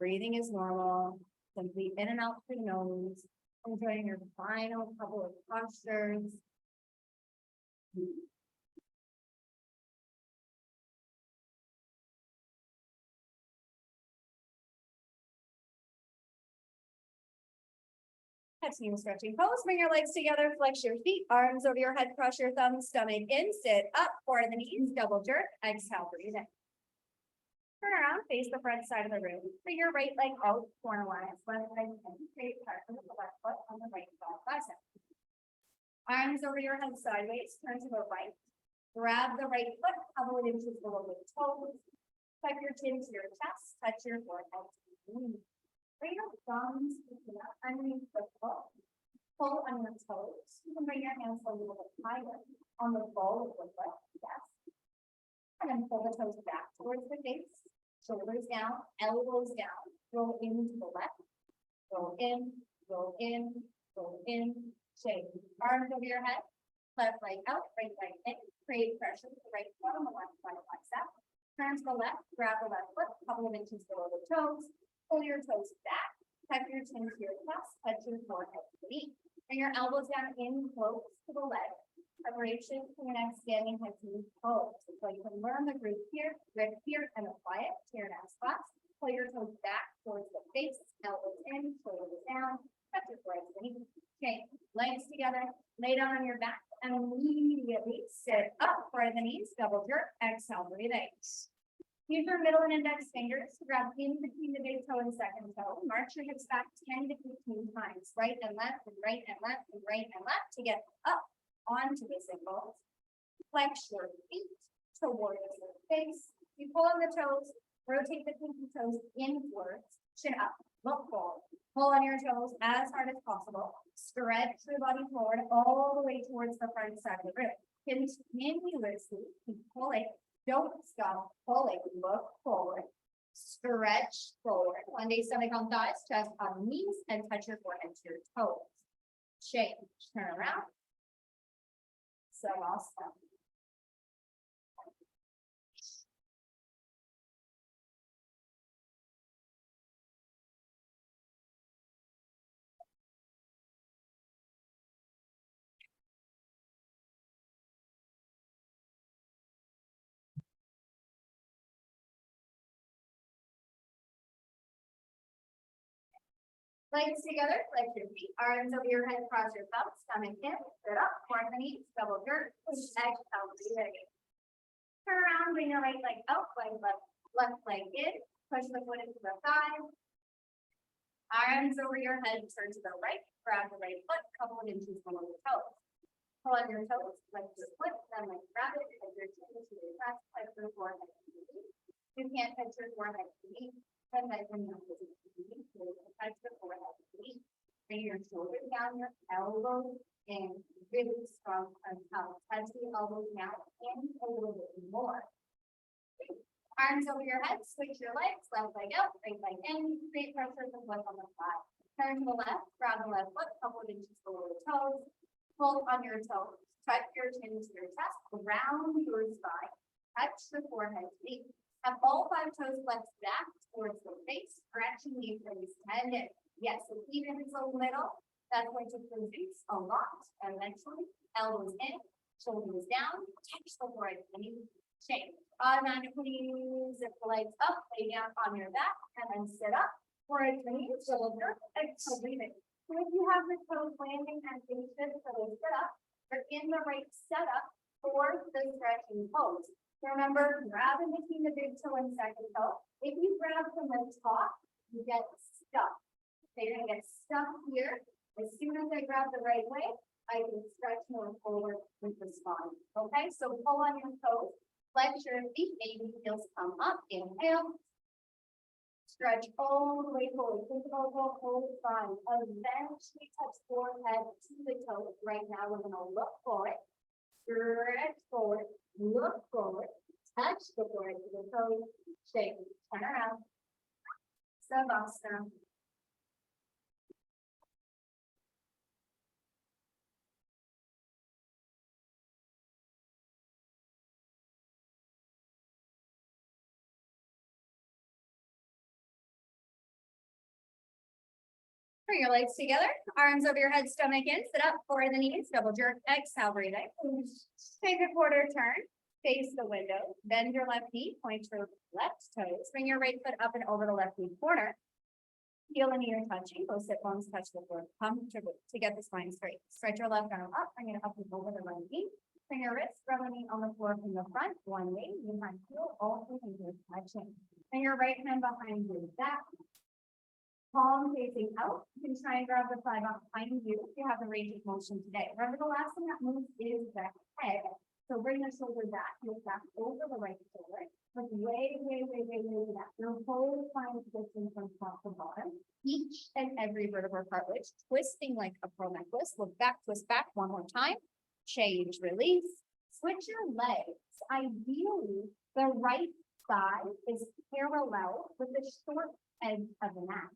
breathing is normal. Simply in and out through the nose. Enjoying your final couple of postures. Continue stretching pose. Bring your legs together, flex your feet, arms over your head, cross your thumbs, stomach in, sit up, forward the knees, double jerk, exhale, breathe in. Turn around, face the front side of the room. Bring your right leg out, corner lines, left leg in, straight, touch with the left foot on the right side bicep. Arms over your head sideways, turn to the right. Grab the right foot, couple it inches below the toes. Tuck your chin to your chest, touch your forehead. Bring your thumbs underneath the foot. Pull on your toes. You can bring your hands a little bit higher on the ball of the foot. Yes. And then pull the toes back towards the face. Shoulders down, elbows down. Roll into the left. Roll in, roll in, roll in. Shake. Arms over your head. Left leg out, right leg in. Create pressure with the right foot on the left side of bicep. Turn to the left, grab the left foot, a couple of inches below the toes. Pull your toes back. Tuck your chin to your chest. Touch your forehead to the knee. Bring your elbows down in close to the leg. Preparation for your next standing head to knee pose. So you can learn the group here, grip here, and apply it to your next class. Pull your toes back towards the face, elbows in, shoulders down. Touch your forehead to the knee. Okay, legs together, lay down on your back, and immediately sit up for the knees, double jerk, exhale, breathe out. Use your middle and index fingers to grab in between the big toe and second toe. March your hips back 10 to 15 times, right and left, and right and left, and right and left to get up onto the singles. Flex your feet towards your face. You pull on the toes, rotate the pinky toes inwards, chin up, look forward. Pull on your toes as hard as possible. Stretch your body forward all the way towards the front side of the room. Continuously keep pulling. Don't stop pulling. Look forward. Stretch forward. One day stomach on thighs, chest on knees, and touch your forehead to your toes. Change. Turn around. So awesome. Legs together, flex your feet, arms over your head, cross your thumbs, stomach in, sit up, form the knees, double jerk, push, exhale, breathe in. Turn around, bring your right leg out, left leg in, push the foot into the thigh. Arms over your head, turn to the right, grab the right foot, couple of inches below the toes. Pull on your toes, lift your foot, then grab it, and your chin to your chest, touch your forehead to the knee. You can't touch your forehead to the knee. And then when you're touch the forehead to the knee. Bring your shoulders down, your elbows in, really strong out. Touch the elbows now and a little bit more. Arms over your head, switch your legs, left leg out, right leg in, create pressure with the foot on the thigh. Turn to the left, grab the left foot, couple of inches below the toes. Pull on your toes, tuck your chin to your chest, round your spine, touch the forehead to the knee. Have all 5 toes flexed back towards the face, stretching the Achilles tendon. Yes, so even if it's a little, that's going to produce a lot. Eventually, elbows in, shoulders down, touch the forehead to the knee. Change. Automatically zip the legs up, lay down on your back, and then sit up. Forehead to the knee, shoulder, exhale, breathing. So if you have the toes landing and facing for the sit up, you're in the right setup for the stretching pose. Remember, grab in between the big toe and second toe. If you grab from the top, you get stuck. So you're gonna get stuck here. As soon as I grab the right way, I can stretch more forward with the spine. Okay, so pull on your toes, flex your feet, maybe heels come up, inhale. Stretch all the way forward. Think about the whole spine. Eventually touch forehead to the toes. Right now, we're gonna look forward. Stretch forward, look forward, touch the forehead to the toes, shake, turn around, Savasana. Bring your legs together, arms over your head, stomach in, sit up, for the knees, double jerk, exhale, breathing. Take a quarter turn, face the window, bend your left knee, point your left toes, bring your right foot up and over the left knee corner. Heel and knee are touching, both sit bones touch the floor comfortably to get the spine straight. Stretch your left arm up, bring it up and over the right knee. Bring your wrist, rub the knee on the floor from the front, one knee, behind heel, all three fingers touching. Bring your right hand behind your back. palm facing out. You can try and grab the thigh behind you if you have the range of motion today. Remember, the last thing that moves is the head. So bring the shoulder back, look back over the right shoulder. Look way back. Your whole spine twisting from top to bottom. Each and every vertebral cartilage twisting like a pearl necklace. Look back, twist back one more time. Change, release. Switch your legs. Ideally, the right side is parallel with the short edge of the mat.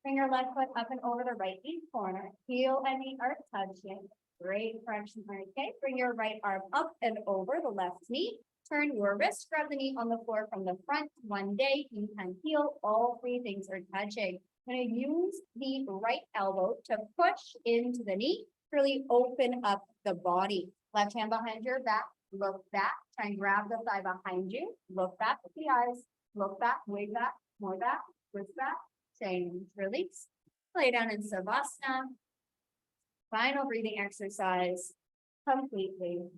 Bring your left foot up and over the right knee corner. Heel and knee are touching. Great correction. Okay. Bring your right arm up and over the left knee. Turn your wrist, grab the knee on the floor from the front. One day you can feel all three things are touching. I'm going to use the right elbow to push into the knee. Really open up the body. Left hand behind your back. Look back. Try and grab the thigh behind you. Look back with the eyes. Look back, way back, more back, twist back, change, release. Lay down in Savasana. Final breathing exercise. Completely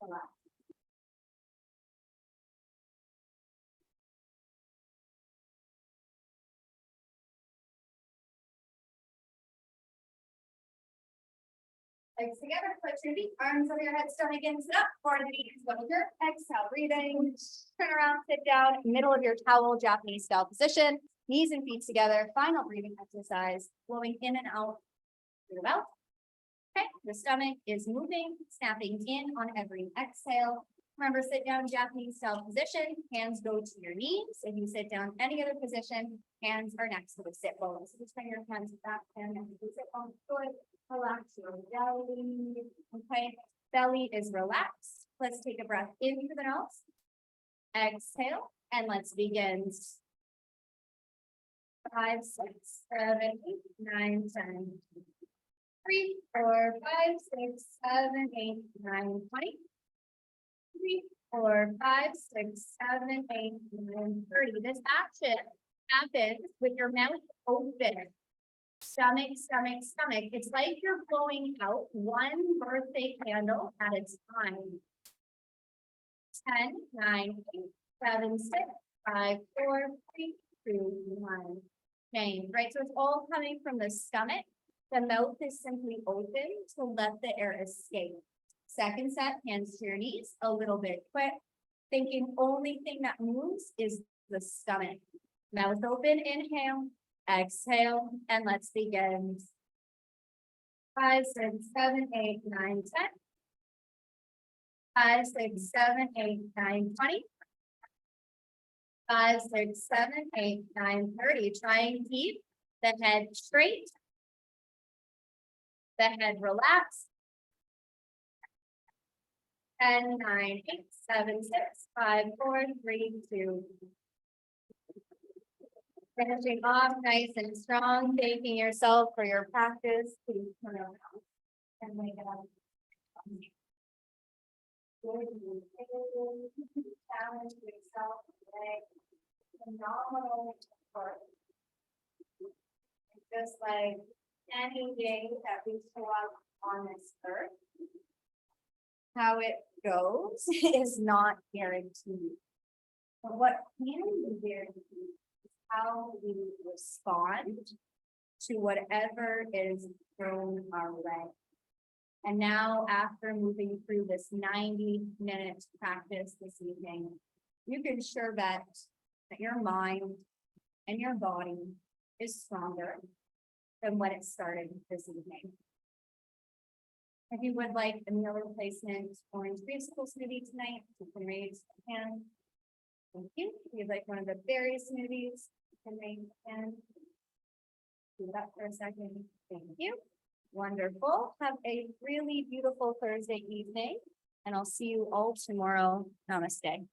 relax. Legs together, put your feet, arms over your head, stomach in, sit up, forward the knees, shoulder, exhale, breathing, turn around, sit down, middle of your towel, Japanese style position, knees and feet together, final breathing exercise, blowing in and out through the mouth. Okay, the stomach is moving, snapping in on every exhale. Remember, sit down, Japanese style position, hands go to your knees. If you sit down any other position, hands are next to the sit bone. So just bring your hands back and sit on the foot. Relax your belly. Okay, belly is relaxed. Let's take a breath in through the nose. Exhale, and let's begin. 5, 6, 7, 8, 9, 10. 3, 4, 5, 6, 7, 8, 9, 20. 3, 4, 5, 6, 7, 8, 9, 30. This action happens with your mouth open. Stomach, stomach, stomach. It's like you're blowing out one birthday candle at a time. 10, 9, 8, 7, 6, 5, 4, 3, 2, 1. Change, right? So it's all coming from the stomach. The mouth is simply open to let the air escape. Second set, hands to your knees, a little bit quick. Thinking only thing that moves is the stomach. Mouth open, inhale. Exhale, and let's begin. 5, 6, 7, 8, 9, 10. 5, 6, 7, 8, 9, 20. 5, 6, 7, 8, 9, 30. Try and keep the head straight. The head relaxed. 10, 9, 8, 7, 6, 5, 4, 3, 2. Finishing off nice and strong, thanking yourself for your practice. Please turn around and wake it up. Challenge yourself today. Phenomenal work. Just like any day that we show up on this earth, how it goes is not guaranteed. But what can be guaranteed is how we respond to whatever is thrown our way. And now, after moving through this 90-minute practice this evening, you can sure bet that your mind and your body is stronger than when it started this evening. If you would like a meal replacement orange creamsicle smoothie tonight, you can raise your hand. Thank you. If you'd like one of the berry smoothies, you can raise your hand. Do that for a second. Thank you. Wonderful. Have a really beautiful Thursday evening, and I'll see you all tomorrow. Namaste.